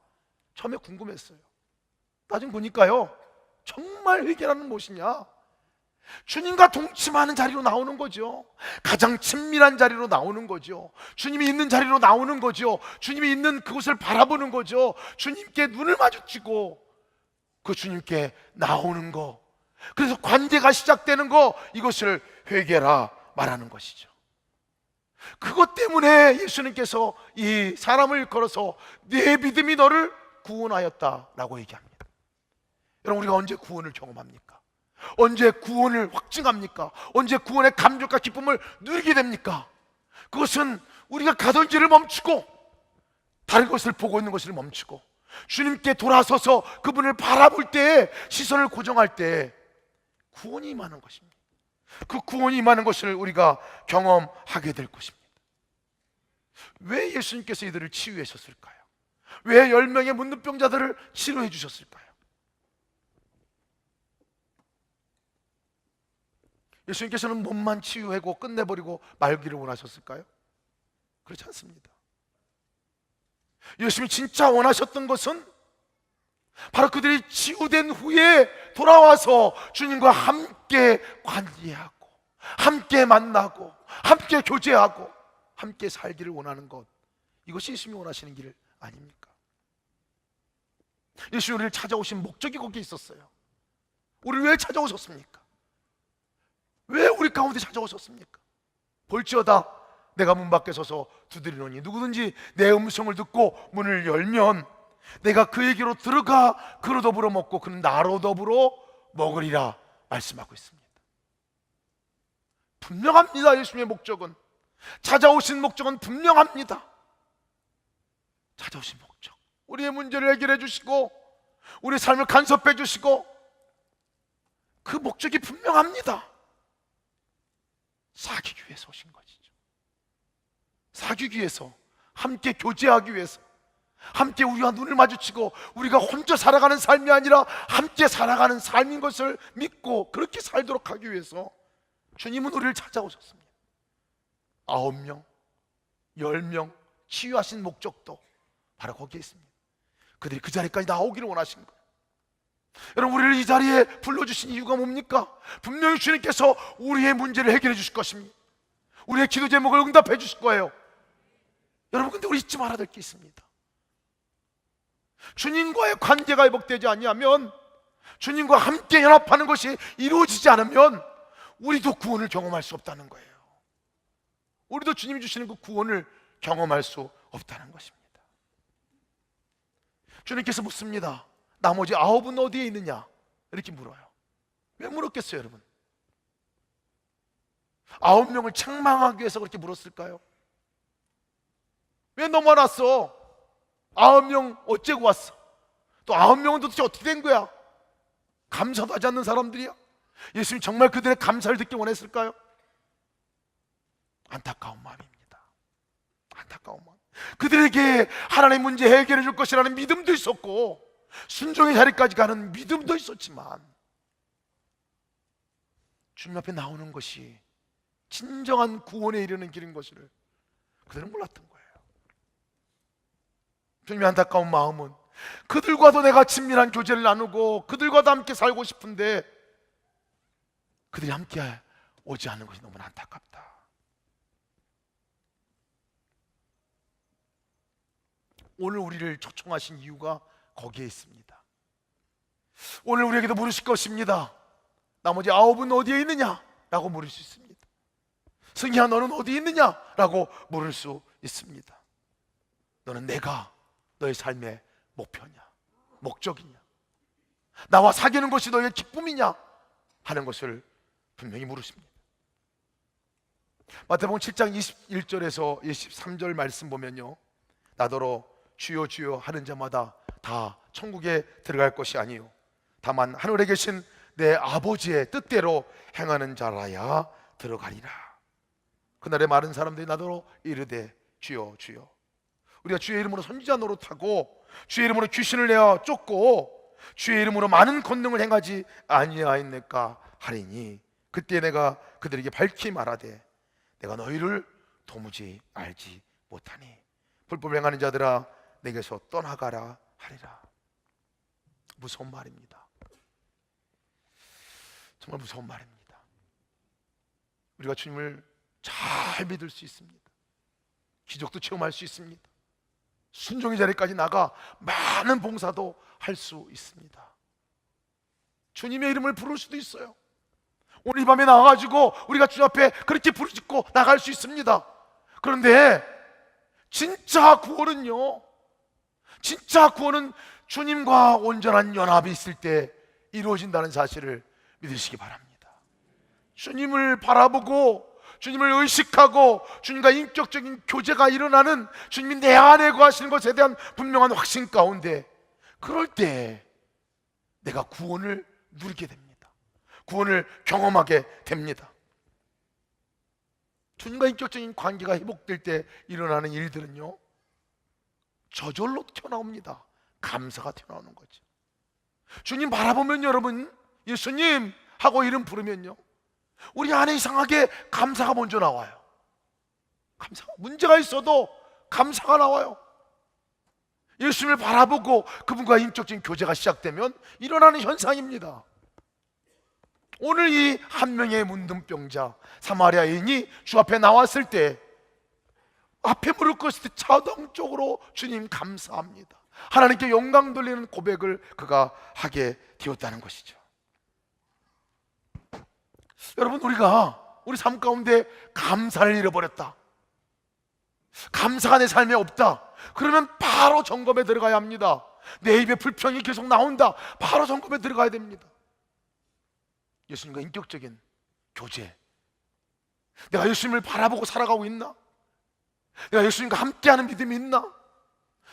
처음에 궁금했어요. 나중에 보니까요, 정말 회개라는 무엇이냐, 주님과 동침하는 자리로 나오는 거죠. 가장 친밀한 자리로 나오는 거죠. 주님이 있는 자리로 나오는 거죠. 주님이 있는 그곳을 바라보는 거죠. 주님께 눈을 마주치고 그 주님께 나오는 거, 그래서 관계가 시작되는 거, 이것을 회개라 말하는 것이죠. 그것 때문에 예수님께서 이 사람을 걸어서 네 믿음이 너를 구원하였다라고 얘기합니다. 여러분, 우리가 언제 구원을 경험합니까? 언제 구원을 확증합니까? 언제 구원의 감격과 기쁨을 누리게 됩니까? 그것은 우리가 가던 길을 멈추고 다른 것을 보고 있는 것을 멈추고 주님께 돌아서서 그분을 바라볼 때, 시선을 고정할 때 구원이 임하는 것입니다. 그 구원이 임하는 것을 우리가 경험하게 될 것입니다. 왜 예수님께서 이들을 치유하셨을까요? 왜 10명의 문둥병자들을 치료해 주셨을까요? 예수님께서는 몸만 치유하고 끝내버리고 말기를 원하셨을까요? 그렇지 않습니다. 예수님이 진짜 원하셨던 것은 바로 그들이 치유된 후에 돌아와서 주님과 함께 관계하고 함께 만나고 함께 교제하고 함께 살기를 원하는 것, 이것이 예수님이 원하시는 길 아닙니까? 예수님이 우리를 찾아오신 목적이 거기에 있었어요. 우리를 왜 찾아오셨습니까? 왜 우리 가운데 찾아오셨습니까? 볼지어다 내가 문 밖에 서서 두드리노니 누구든지 내 음성을 듣고 문을 열면 내가 그에게로 들어가 그로 더불어 먹고 그는 나로 더불어 먹으리라 말씀하고 있습니다. 분명합니다. 예수님의 목적은, 찾아오신 목적은 분명합니다. 찾아오신 목적, 우리의 문제를 해결해 주시고 우리의 삶을 간섭해 주시고, 그 목적이 분명합니다. 사귀기 위해서 오신 것이죠. 사귀기 위해서, 함께 교제하기 위해서, 함께 우리와 눈을 마주치고 우리가 혼자 살아가는 삶이 아니라 함께 살아가는 삶인 것을 믿고 그렇게 살도록 하기 위해서 주님은 우리를 찾아오셨습니다. 9명, 10명 치유하신 목적도 바로 거기에 있습니다. 그들이 그 자리까지 나오기를 원하신 거예요. 여러분, 우리를 이 자리에 불러주신 이유가 뭡니까? 분명히 주님께서 우리의 문제를 해결해 주실 것입니다. 우리의 기도 제목을 응답해 주실 거예요. 여러분, 근데 우리 잊지 말아야 될 게 있습니다. 주님과의 관계가 회복되지 않으면, 주님과 함께 연합하는 것이 이루어지지 않으면 우리도 구원을 경험할 수 없다는 거예요. 우리도 주님이 주시는 그 구원을 경험할 수 없다는 것입니다. 주님께서 묻습니다. 나머지 9은 어디에 있느냐? 이렇게 물어요. 왜 물었겠어요, 여러분? 9명을 책망하기 위해서 그렇게 물었을까요? 왜 너만 왔어? 9명 어째고 왔어? 또 9명은 도대체 어떻게 된 거야? 감사도 하지 않는 사람들이야? 예수님 정말 그들의 감사를 듣기 원했을까요? 안타까운 마음입니다. 안타까운 마음. 그들에게 하나님의 문제 해결해 줄 것이라는 믿음도 있었고 순종의 자리까지 가는 믿음도 있었지만 주님 앞에 나오는 것이 진정한 구원에 이르는 길인 것을 그들은 몰랐던 거예요. 주님의 안타까운 마음은 그들과도 내가 친밀한 교제를 나누고 그들과도 함께 살고 싶은데 그들이 함께 오지 않는 것이 너무 안타깝다. 오늘 우리를 초청하신 이유가 거기에 있습니다. 오늘 우리에게도 물으실 것입니다. 나머지 9은 어디에 있느냐? 라고 물을 수 있습니다. 승희야, 너는 어디 있느냐? 라고 물을 수 있습니다. 너는 내가 너의 삶의 목표냐? 목적이냐? 나와 사귀는 것이 너의 기쁨이냐? 하는 것을 분명히 물으십니다. 마태복음 7장 21절에서 23절 말씀 보면요, 나더러 주여 주여 하는 자마다 다 천국에 들어갈 것이 아니요 다만 하늘에 계신 내 아버지의 뜻대로 행하는 자라야 들어가리라. 그날에 많은 사람들이 나더러 이르되 주여 주여, 우리가 주의 이름으로 선지자 노릇하고 주의 이름으로 귀신을 내어 쫓고 주의 이름으로 많은 권능을 행하지 아니하였느까 하리니 그때 내가 그들에게 밝히 말하되 내가 너희를 도무지 알지 못하니 불법 행하는 자들아 내게서 떠나가라 하리라. 무서운 말입니다. 정말 무서운 말입니다. 우리가 주님을 잘 믿을 수 있습니다. 기적도 체험할 수 있습니다. 순종의 자리까지 나가 많은 봉사도 할 수 있습니다. 주님의 이름을 부를 수도 있어요. 오늘 이 밤에 나와가지고 우리가 주님 앞에 그렇게 부르짖고 나갈 수 있습니다. 그런데 진짜 구원은요, 진짜 구원은 주님과 온전한 연합이 있을 때 이루어진다는 사실을 믿으시기 바랍니다. 주님을 바라보고 주님을 의식하고 주님과 인격적인 교제가 일어나는, 주님이 내 안에 거하시는 것에 대한 분명한 확신 가운데, 그럴 때 내가 구원을 누리게 됩니다. 구원을 경험하게 됩니다. 주님과 인격적인 관계가 회복될 때 일어나는 일들은요, 저절로 튀어나옵니다. 감사가 튀어나오는 거죠. 주님 바라보면 여러분, 예수님 하고 이름 부르면요, 우리 안에 이상하게 감사가 먼저 나와요. 감사가, 문제가 있어도 감사가 나와요. 예수님을 바라보고 그분과 인격적인 교제가 시작되면 일어나는 현상입니다. 오늘 이 한 명의 문둥병자 사마리아인이 주 앞에 나왔을 때 앞에 무릎 꿇었을 때 자동적으로 주님 감사합니다, 하나님께 영광 돌리는 고백을 그가 하게 되었다는 것이죠. 여러분, 우리가 우리 삶 가운데 감사를 잃어버렸다, 감사가 내 삶에 없다, 그러면 바로 점검에 들어가야 합니다. 내 입에 불평이 계속 나온다, 바로 점검에 들어가야 됩니다. 예수님과 인격적인 교제, 내가 예수님을 바라보고 살아가고 있나? 내가 예수님과 함께하는 믿음이 있나?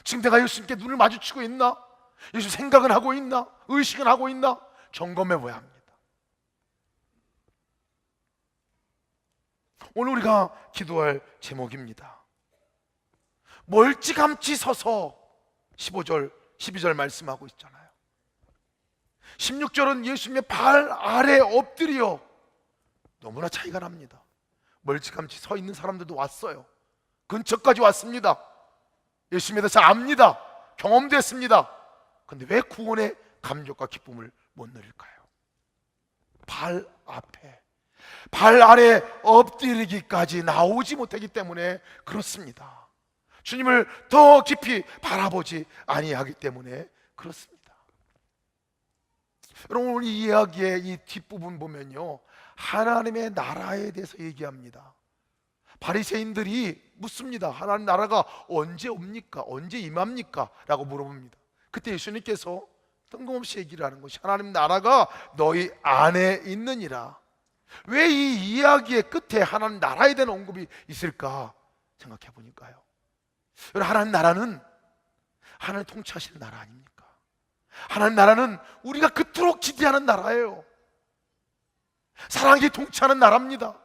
지금 내가 예수님께 눈을 마주치고 있나? 예수 생각은 하고 있나? 의식은 하고 있나? 점검해 봐야 합니다. 오늘 우리가 기도할 제목입니다. 멀찌감치 서서 15절, 12절 말씀하고 있잖아요. 16절은 예수님의 발 아래 엎드려, 너무나 차이가 납니다. 멀찌감치 서 있는 사람들도 왔어요. 근처까지 왔습니다. 예수님에 대해서 압니다. 경험됐습니다. 그런데 왜 구원의 감격과 기쁨을 못 누릴까요? 발 앞에, 발 아래 엎드리기까지 나오지 못하기 때문에 그렇습니다. 주님을 더 깊이 바라보지 아니하기 때문에 그렇습니다. 여러분, 오늘 이 이야기의 이 뒷부분 보면요, 하나님의 나라에 대해서 얘기합니다. 바리새인들이 묻습니다. 하나님 나라가 언제 옵니까? 언제 임합니까? 라고 물어봅니다. 그때 예수님께서 뜬금없이 얘기를 하는 것이 하나님 나라가 너희 안에 있느니라. 왜 이 이야기의 끝에 하나님 나라에 대한 언급이 있을까 생각해 보니까요, 하나님 나라는 하나님 통치하시는 나라 아닙니까? 하나님 나라는 우리가 그토록 기대하는 나라예요. 사랑이 통치하는 나라입니다.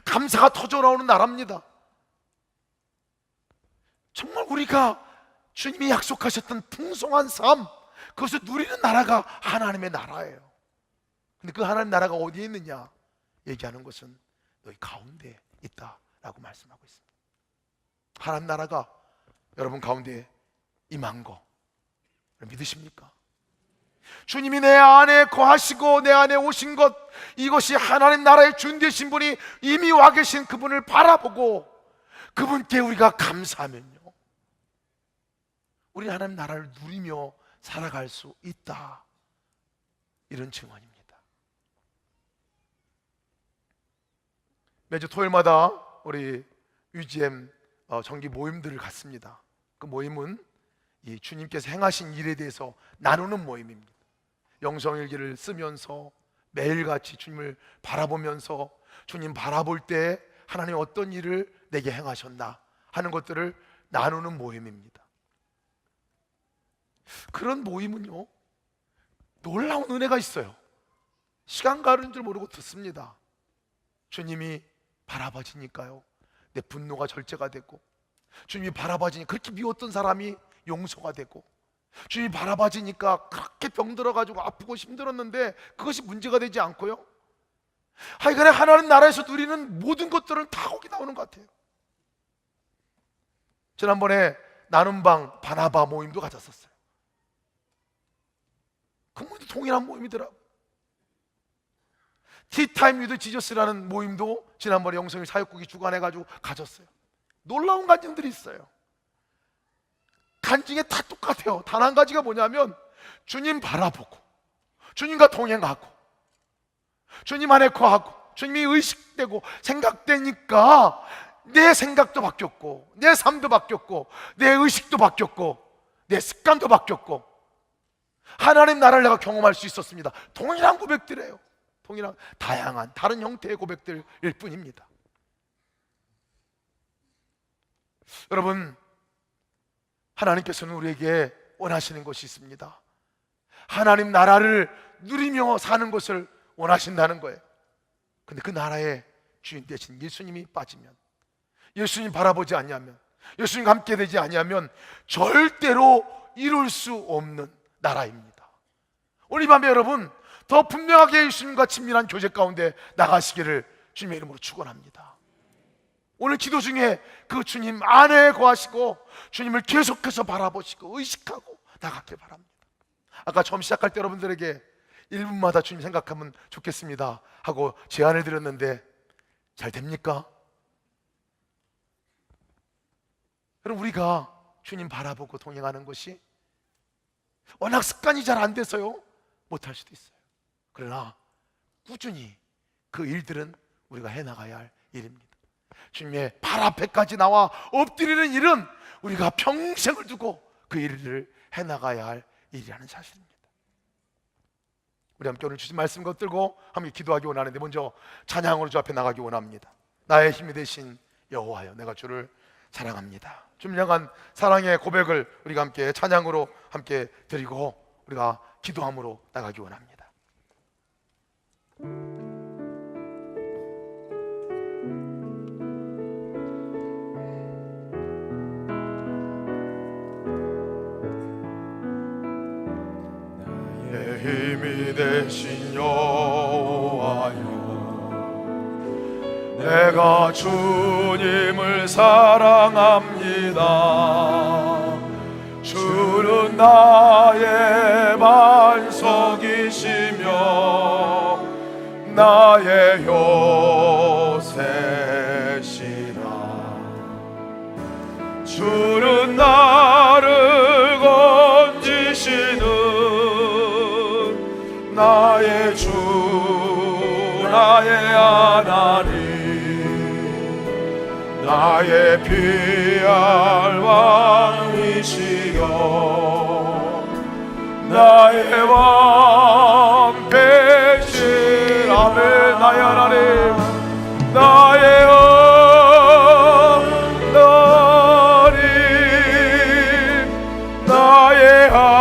감사가 터져나오는 나라입니다. 정말 우리가 주님이 약속하셨던 풍성한 삶, 그것을 누리는 나라가 하나님의 나라예요. 근데 그 하나님 나라가 어디에 있느냐 얘기하는 것은 너희 가운데 있다라고 말씀하고 있습니다. 하나님 나라가 여러분 가운데 임한 거 믿으십니까? 주님이 내 안에 거하시고 내 안에 오신 것, 이것이 하나님 나라의 주인 되신 분이 이미 와 계신 그분을 바라보고 그분께 우리가 감사하면요, 우리 하나님 나라를 누리며 살아갈 수 있다, 이런 증언입니다. 매주 토요일마다 우리 UGM 정기 모임들을 갖습니다. 그 모임은 이 주님께서 행하신 일에 대해서 나누는 모임입니다. 영성일기를 쓰면서 매일같이 주님을 바라보면서 주님 바라볼 때 하나님 어떤 일을 내게 행하셨나 하는 것들을 나누는 모임입니다. 그런 모임은요, 놀라운 은혜가 있어요. 시간 가는 줄 모르고 듣습니다. 주님이 바라봐지니까요, 내 분노가 절제가 되고, 주님이 바라봐지니 그렇게 미웠던 사람이 용서가 되고, 주님이 바라봐지니까 그렇게 병들어가지고 아프고 힘들었는데 그것이 문제가 되지 않고요, 하여간에 하나님 나라에서 누리는 모든 것들은 다 거기 나오는 것 같아요. 지난번에 나눔방 바나바 모임도 가졌었어요. 그 모임도 동일한 모임이더라고요. 티타임 위드 지저스라는 모임도 지난번에 영성일 사역국이 주관해가지고 가졌어요. 놀라운 간증들이 있어요. 간증에 다 똑같아요. 단 한 가지가 뭐냐면 주님 바라보고 주님과 동행하고 주님 안에 거하고 주님이 의식되고 생각되니까 내 생각도 바뀌었고 내 삶도 바뀌었고 내 의식도 바뀌었고 내 습관도 바뀌었고 하나님 나라를 내가 경험할 수 있었습니다. 동일한 고백들이에요. 동일한 다양한 다른 형태의 고백들일 뿐입니다. 여러분, 하나님께서는 우리에게 원하시는 것이 있습니다. 하나님 나라를 누리며 사는 것을 원하신다는 거예요. 근데 그 나라의 주인 되신 예수님이 빠지면, 예수님 바라보지 않냐면, 예수님과 함께 되지 않냐면 절대로 이룰 수 없는 나라입니다. 오늘 밤에 여러분 더 분명하게 예수님과 친밀한 교제 가운데 나가시기를 주님의 이름으로 축원합니다. 오늘 기도 중에 그 주님 안에 거하시고 주님을 계속해서 바라보시고 의식하고 나가길 바랍니다. 아까 처음 시작할 때 여러분들에게 1분마다 주님 생각하면 좋겠습니다 하고 제안을 드렸는데 잘 됩니까? 여러분, 우리가 주님 바라보고 동행하는 것이 워낙 습관이 잘 안 돼서요 못할 수도 있어요. 그러나 꾸준히 그 일들은 우리가 해나가야 할 일입니다. 주님의 발 앞에까지 나와 엎드리는 일은 우리가 평생을 두고 그 일을 해나가야 할 일이라는 사실입니다. 우리 함께 오늘 주신 말씀 붙들고 함께 기도하기 원하는데, 먼저 찬양으로 주 앞에 나가기 원합니다. 나의 힘이 되신 여호와여, 내가 주를 사랑합니다. 주님 향한 사랑의 고백을 우리가 함께 찬양으로 함께 드리고 우리가 기도함으로 나가기 원합니다. 나의 힘이 되신 여호와여, 내가 주님을 사랑합니다. 주는 나의 반석이시며 나의 요새시라. 주는 나를 건지시는 나의 주, 나의 하나님, 나의 피할 왕이시여 나의 왕 대신 아멘 나의 하나님 나의 하나님 나의 하나님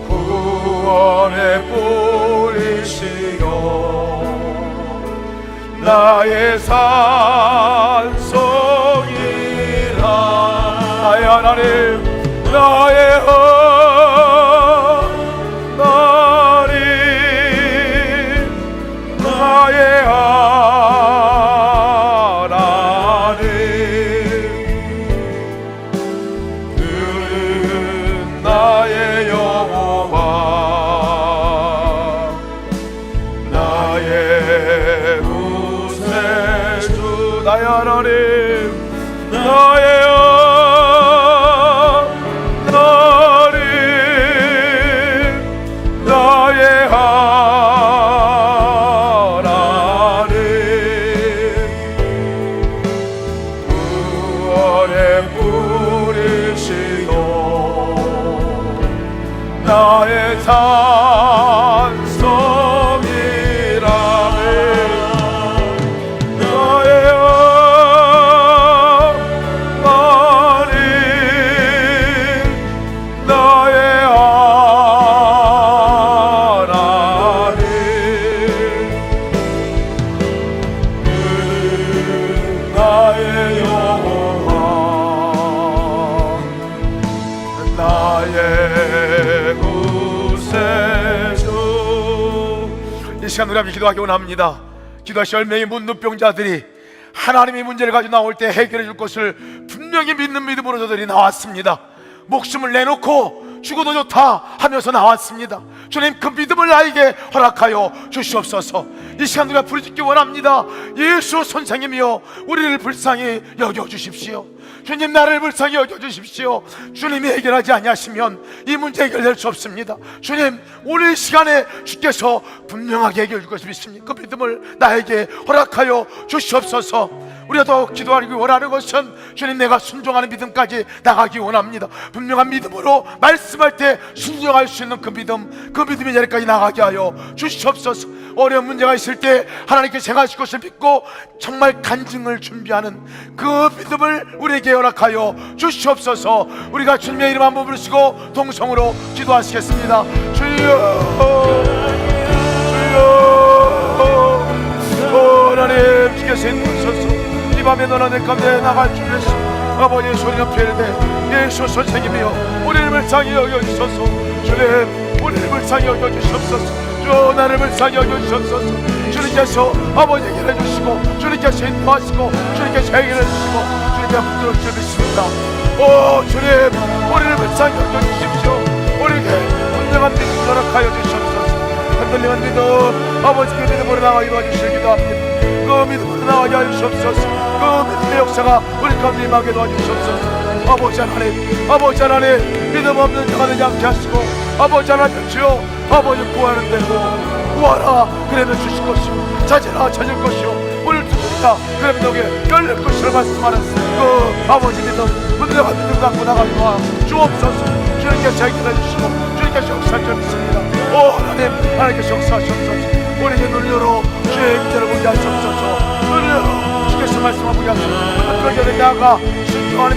구원의 뿌리시여 나의 산성이라 나의 하나님 나의 하나님 나의 하나님 그는 나의 여호와 나의 구세주 나의 하나님 나의 하나님 나의 하나님 구원의 뿌리시여 나의 산성이라네 나의 하나님 나의 하나님 그는 나의 여호와 나의 구세주 이 시간 우리 함께 기도하기 원합니다. 기도하시 10명의 문둥병자들이 하나님의 문제를 가지고 나올 때 해결해 줄 것을 분명히 믿는 믿음으로 저들이 나왔습니다. 목숨을 내놓고 죽어도 좋다 하면서 나왔습니다. 주님 그 믿음을 나에게 허락하여 주시옵소서. 이 시간 우리가 부르짖기 원합니다. 예수 선생님이여 우리를 불쌍히 여겨주십시오. 주님 나를 불쌍히 여겨주십시오. 주님이 해결하지 아니하시면 이 문제 해결될 수 없습니다. 주님 오늘 이 시간에 주께서 분명하게 해결해 줄 것을 믿습니다. 그 믿음을 나에게 허락하여 주시옵소서. 우리가 더 기도하기 원하는 것은 주님 내가 순종하는 믿음까지 나가기 원합니다. 분명한 믿음으로 말씀할 때 순종할 수 있는 그 믿음이 자리까지 나가게 하여 주시옵소서. 어려운 문제가 있을 때 하나님께 행하실 것을 믿고 정말 간증을 준비하는 그 믿음을 우리에게 허락하여 주시옵소서. 우리가 주님의 이름 한번 부르시고 동성으로 기도하시겠습니다. 주여 하나님 주께서 인도하소서. 이 밤에 너나 내 가운데 나갈 준비했소. 아버지의 소리가 필요해 예수 선생님이여 우리를 불쌍히 여겨주소서. 주님 우리를 불쌍히 여겨주시옵소서. 주 나를 불쌍히 여겨주시옵소서. 주님께서 아버지 해결해 주시고 주님께서 인도하시고 주님께서 해결해 주시고 주님께서 붙들어 주십니다. 오 주님 우리를 불쌍히 여겨주십시오. 우리에게 분명한 믿음 허락하여 주시옵소서. 흔들리는 믿음 아버지께 믿음으로 나가게 도와주시기도 합니다. 그 믿음으로 나가게 하여 주시옵소서. 그 믿음의 역사가 우리 가운데 임하게 도와주시옵소서. 아버지 하나님 믿음 없는 자가 되지 않게 하시고 아버지 하나님 주여 아버지 구하는 대로 구하라 그러면 주실 것이요 찾으라 찾을 것이요 문을 두드리라 그러면 너에게 열릴 것이라 말씀하는 그 아버지 믿음 분명한 믿음 갖고 나가게 도와주옵소서. 주님께서 해결해 주시고 주님께서 역사할 줄 믿습니다. 오 하나님께서 역사하시옵소서. 우리에게 눈을 열어 주의 임재를 보게 하시옵소서. 눈을 열어 주께서 말씀하고 하시옵소서. 그렇게 나아가 순종하는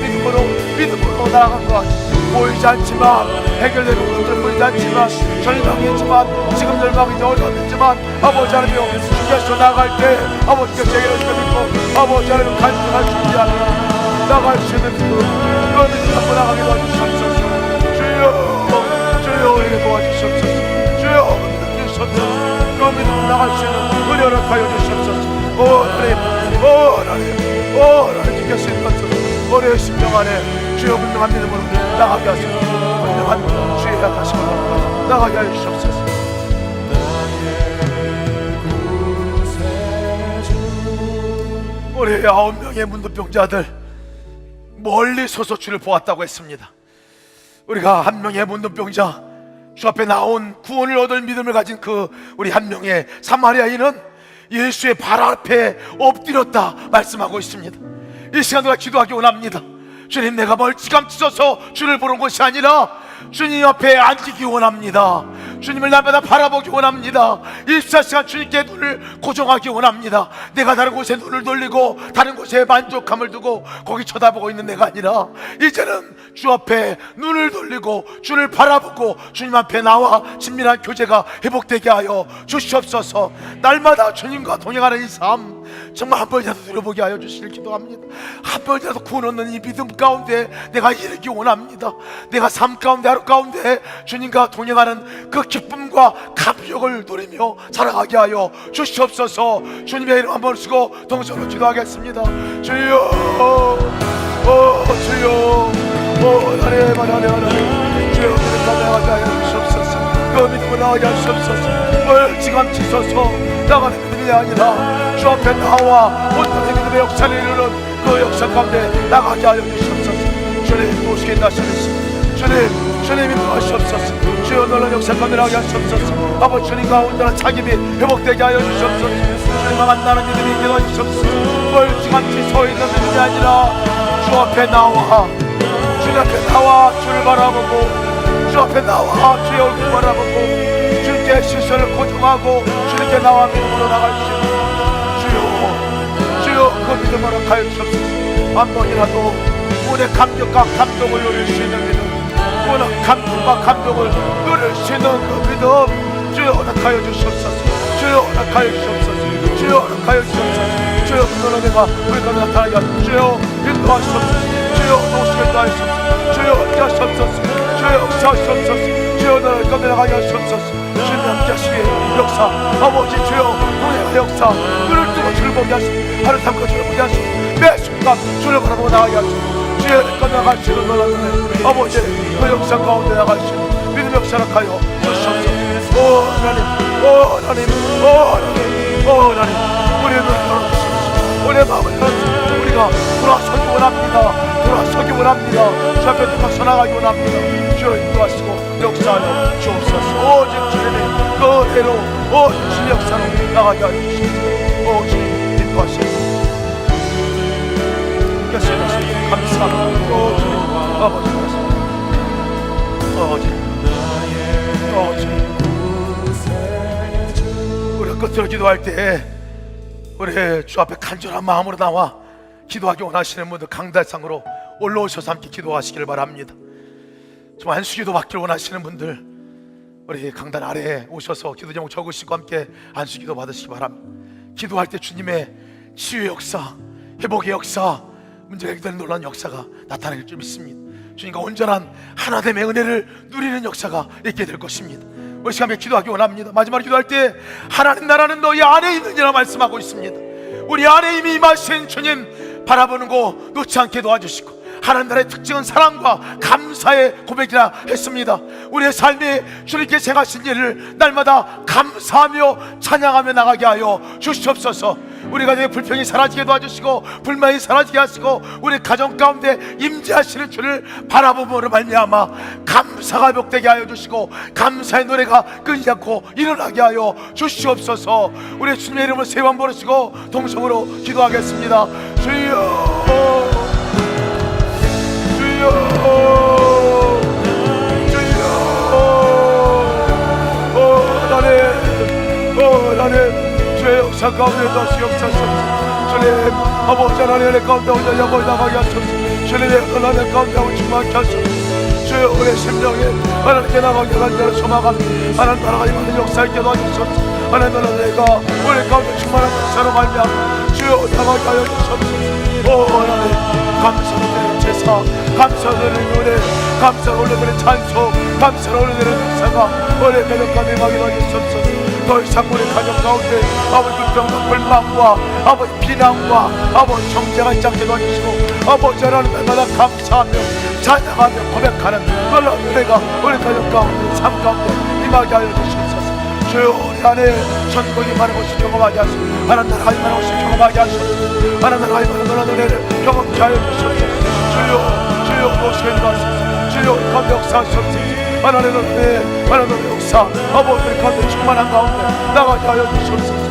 믿음으로 나아간 것 보이지 않지만 해결되는 것들은 보이지 않지만 절망이지만 지금 절망이 어려웠지만 아버지 하나님이여 주께서 나갈 때 아버지께서 해결해 주시고 아버지 하나님 간증할 준비하며 나갈 수 있는 믿음 그 믿음 갖고 나가게 도와주시옵소서. 주여 우리에게 도와주시옵소서. 주여 믿음 주시옵소서. 그 믿음 나갈 수 있는 은혜 허락하여 주시옵소서. 오 하나님 주께서 인도하소서. 올해 심령 안에 주여 분명한 믿음으로 나가게 하소서. 분명한 주의 약하심으로 나가게 하여 주시옵소서. 우리 9명의 문둥병자들 멀리 서서 주를 보았다고 했습니다. 우리가 한 명의 문둥병자 주 앞에 나온 구원을 얻을 믿음을 가진 그 우리 한 명의 사마리아인은 예수의 발 앞에 엎드렸다 말씀하고 있습니다. 이 시간 우리가 기도하기 원합니다. 주님, 내가 멀찌감치 서서 주를 보는 것이 아니라 주님 앞에 앉기 원합니다. 주님을 날마다 바라보기 원합니다. 24시간 주님께 눈을 고정하기 원합니다. 내가 다른 곳에 눈을 돌리고 다른 곳에 만족함을 두고 거기 쳐다보고 있는 내가 아니라 이제는 주 앞에 눈을 돌리고 주를 바라보고 주님 앞에 나와 친밀한 교제가 회복되게 하여 주시옵소서. 날마다 주님과 동행하는 이 삶 정말 한 번이라도 누려보게 하여 주시길 기도합니다. 한 번이라도 구원 얻는 이 믿음 가운데 내가 이르기 원합니다. 내가 삶 가운데 하루 가운데 주님과 동행하는 그 기쁨과 감격을 누리며 살아가게 하여 주시옵소서. 주님의 이름 한번 쓰고 동서로 기도하겠습니다. 주여, 주여, 하나님, 주여, 나가게 하여 주시옵소서. 그 믿음을 나가게 하시옵소서. 멀찌감치 서서 나가는 믿음이 아니라 주 앞에 나와 온전히 믿음의 역사를 이루는 그 역사 가운데 나가게 하여 주시옵소서. 주님 도우시게 하시옵소서. 주님 인도하시옵소서. 주여 놀라운 역사 가운데 나가게 하시옵소서. 아버지 주님과 온전한 자김이 회복되게 하여 주시옵소서. 주님과 만나는 믿음이 있게 하시옵소서. 멀찌감치 서 있는 믿음이 아니라 주 앞에 나와 주님 앞에 나와 주를 바라보고 주 앞에 나와 주의 얼굴 바라보고 주님께 시선을 고정하고 주님께 나와 믿음으로 나갈 수 있는 주여 그 믿음을 허락하여 주옵소서. 한 번이라도 우리의 감격과 감동을 누릴 수 있는 믿음, 우리의 감동과 감동을 누릴 수 있는 그 믿음 주여 허락하여 주시옵소서. 주여 허락하여 주시옵소서. 주여 허락하여 주시옵소서. 주여 그러나 내가 우리 가운데 나타나게 하소서. 주여 인도하시옵소서. 주여 도우시게 인도하시옵소서. 주여 함께하시옵소서. 주여 역사하시옵소서. 주여 너를 가운데 나가게 하시옵소서. 주님 함께하시기에 역사 아버지 주여 동행의 역사 눈을 뜨고 주를 보게 하시고 하늘 삼고 주를 보게 하시고 매 순간 주를 바라보고 나가게 하시고 주의 가운데 나가시는 놀라는 아버지 그 역사 가운데 나가시고 믿음 역사를 하여 주시옵소서. 오 하나님, 오 하나님, 오 하나님, 오 하나님, 우리의 눈을 열어주시옵소서. 우리의 마음을 열어주시옵소서. 우리가 돌아서기 원합니다. 돌아서기 원합니다. 주 앞에 돌아서 나가기 원합니다. 주여 인도하시고 역사하여 주옵소서. 오직 주님의 그대로 오직 주의 역사로 나가게 하여 주시옵소서. 오 주님 인도하시고 역사하시고 감사합니다. 오 주님 아버지 감사합니다. 오 주님 우리가 끝으로 기도할 때 우리 주 앞에 간절한 마음으로 나와 기도하기 원하시는 분들 강달상으로 올라오셔서 함께 기도하시길 바랍니다. 좀 안수기도 받기를 원하시는 분들 우리 강단 아래에 오셔서 기도 제목 적으시고 함께 안수기도 받으시기 바랍니다. 기도할 때 주님의 치유의 역사, 회복의 역사, 문제가 해결되는 놀라운 역사가 나타날 줄 믿습니다. 주님과 온전한 하나됨의 은혜를 누리는 역사가 있게 될 것입니다. 우리 시간에 기도하기 원합니다. 마지막으로 기도할 때 하나님 나라는 너희 안에 있느니라 말씀하고 있습니다. 우리 안에 이미 임하신 주님 바라보는 거 놓지 않게 도와주시고 하나님 나라의 특징은 사랑과 감사의 고백이라 했습니다. 우리의 삶이 주님께 행하신 일을 날마다 감사하며 찬양하며 나가게 하여 주시옵소서. 우리가 내 불평이 사라지게 도와주시고 불만이 사라지게 하시고 우리 가정 가운데 임재하시는 주를 바라보므로 말미암아 감사가 회복되게 하여 주시고 감사의 노래가 끊이지 않고 일어나게 하여 주시옵소서. 우리 주님의 이름을 세 번 부르시고 동성으로 기도하겠습니다. 주여 주여 하나님 주의 역사 가운데 다시 역사하소서. 주님 아버지 하나님의 가운데 오늘 영원히 나가게 하소서. 주님의 하나님 가운데 오늘 충만케 하소서. 주여 우리의 심령에 하나님께 나가게 하는 소망합니다. 하나님 나라가 임하는 역사에 도와주소서. 하나님 나라 내가 우리 가운데 충만한 역사로 말미암아 주여 나가게 하여 주소서. 오 하나님 감사드리는 제사, 감사드리는 노래, 감사를 올려드리는 찬송, 감사를 올려드리는 역사가 우리 가정 가운데 임하게 하여 더 이상 우리 가정 가운데 아버지 불평과 불만과 아버지 비난과 아버지 정죄가 있지 않게 도와주시고 아버지 하나님 날마다 감사하며 찬양하며 고백하는 놀라운 은혜가 우리 가정 가운데 삶 가운데 임하게 하여 주시옵소서. 주여 우리 안에 천국이 임하는 것을 경험하게 하시고 하나님 나라가 임하는 것을 경험하게 하시옵소서. 하나님 나라가 임하는 놀라운 은혜를 경험케 하여 주시옵소서. 주여 주여 오시게 도와주소서. 주여 우리 가운데 역사하시옵소서. 하나님의 역사 아버지 가운데 충만한 가운데 나가게 하여 주시옵소서.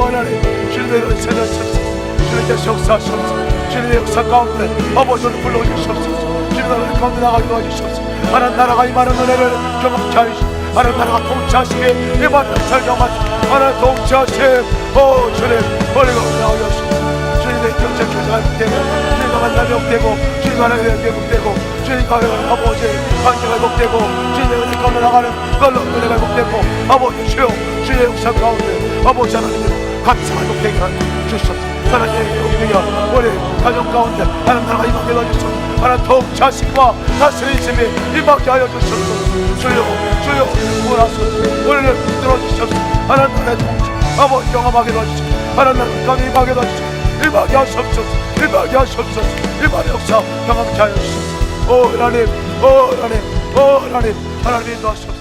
하나님 주님의 세대셨소서. 주님의 역사하시옵소서. 주님의 역사 가운데 아버지를 불러주시옵소서. 주님의 가운데 나가게 도와주시옵소서. 하나님 나라가 임하는 은혜를 경험케 하시옵소서. 하나님 나라가 통치하시게 임하는 역사를 경험하시옵소서. 하나님 통치하시게 주님 머리가 올라오게 하시옵소서. 주님의 경제 교제가 회복되고 주님과 만남이 회복되고 주님과 하나님의 회복되고 주님과 아버지 관계가 회복되고 주님의 은혜 가운데 나가는 걸로 은혜가 회복되고 아버지 주여 주의 역사 가운데 아버지 하나님의 감사가 회복되게 주시옵소서. 하나님의 영능력 우리 가정 가운데 하나님 나라가 임하게 해주시옵소서. 하나님 통치하심과 다스리심이 임하게 하여 주시옵소서. 주여 구원하소서. 우리를 들어주시옵소서. 하나님 나라의 통치 아버지 경험하게 해주시옵소서. 하나님 나라의 가운데 임하게 해주시옵소서. 일박이 하시옵소서. 일박이 하시옵소서. 일박의 역사 경험케 하여 주시옵소서. 하나님 하나님 인도하시옵소서.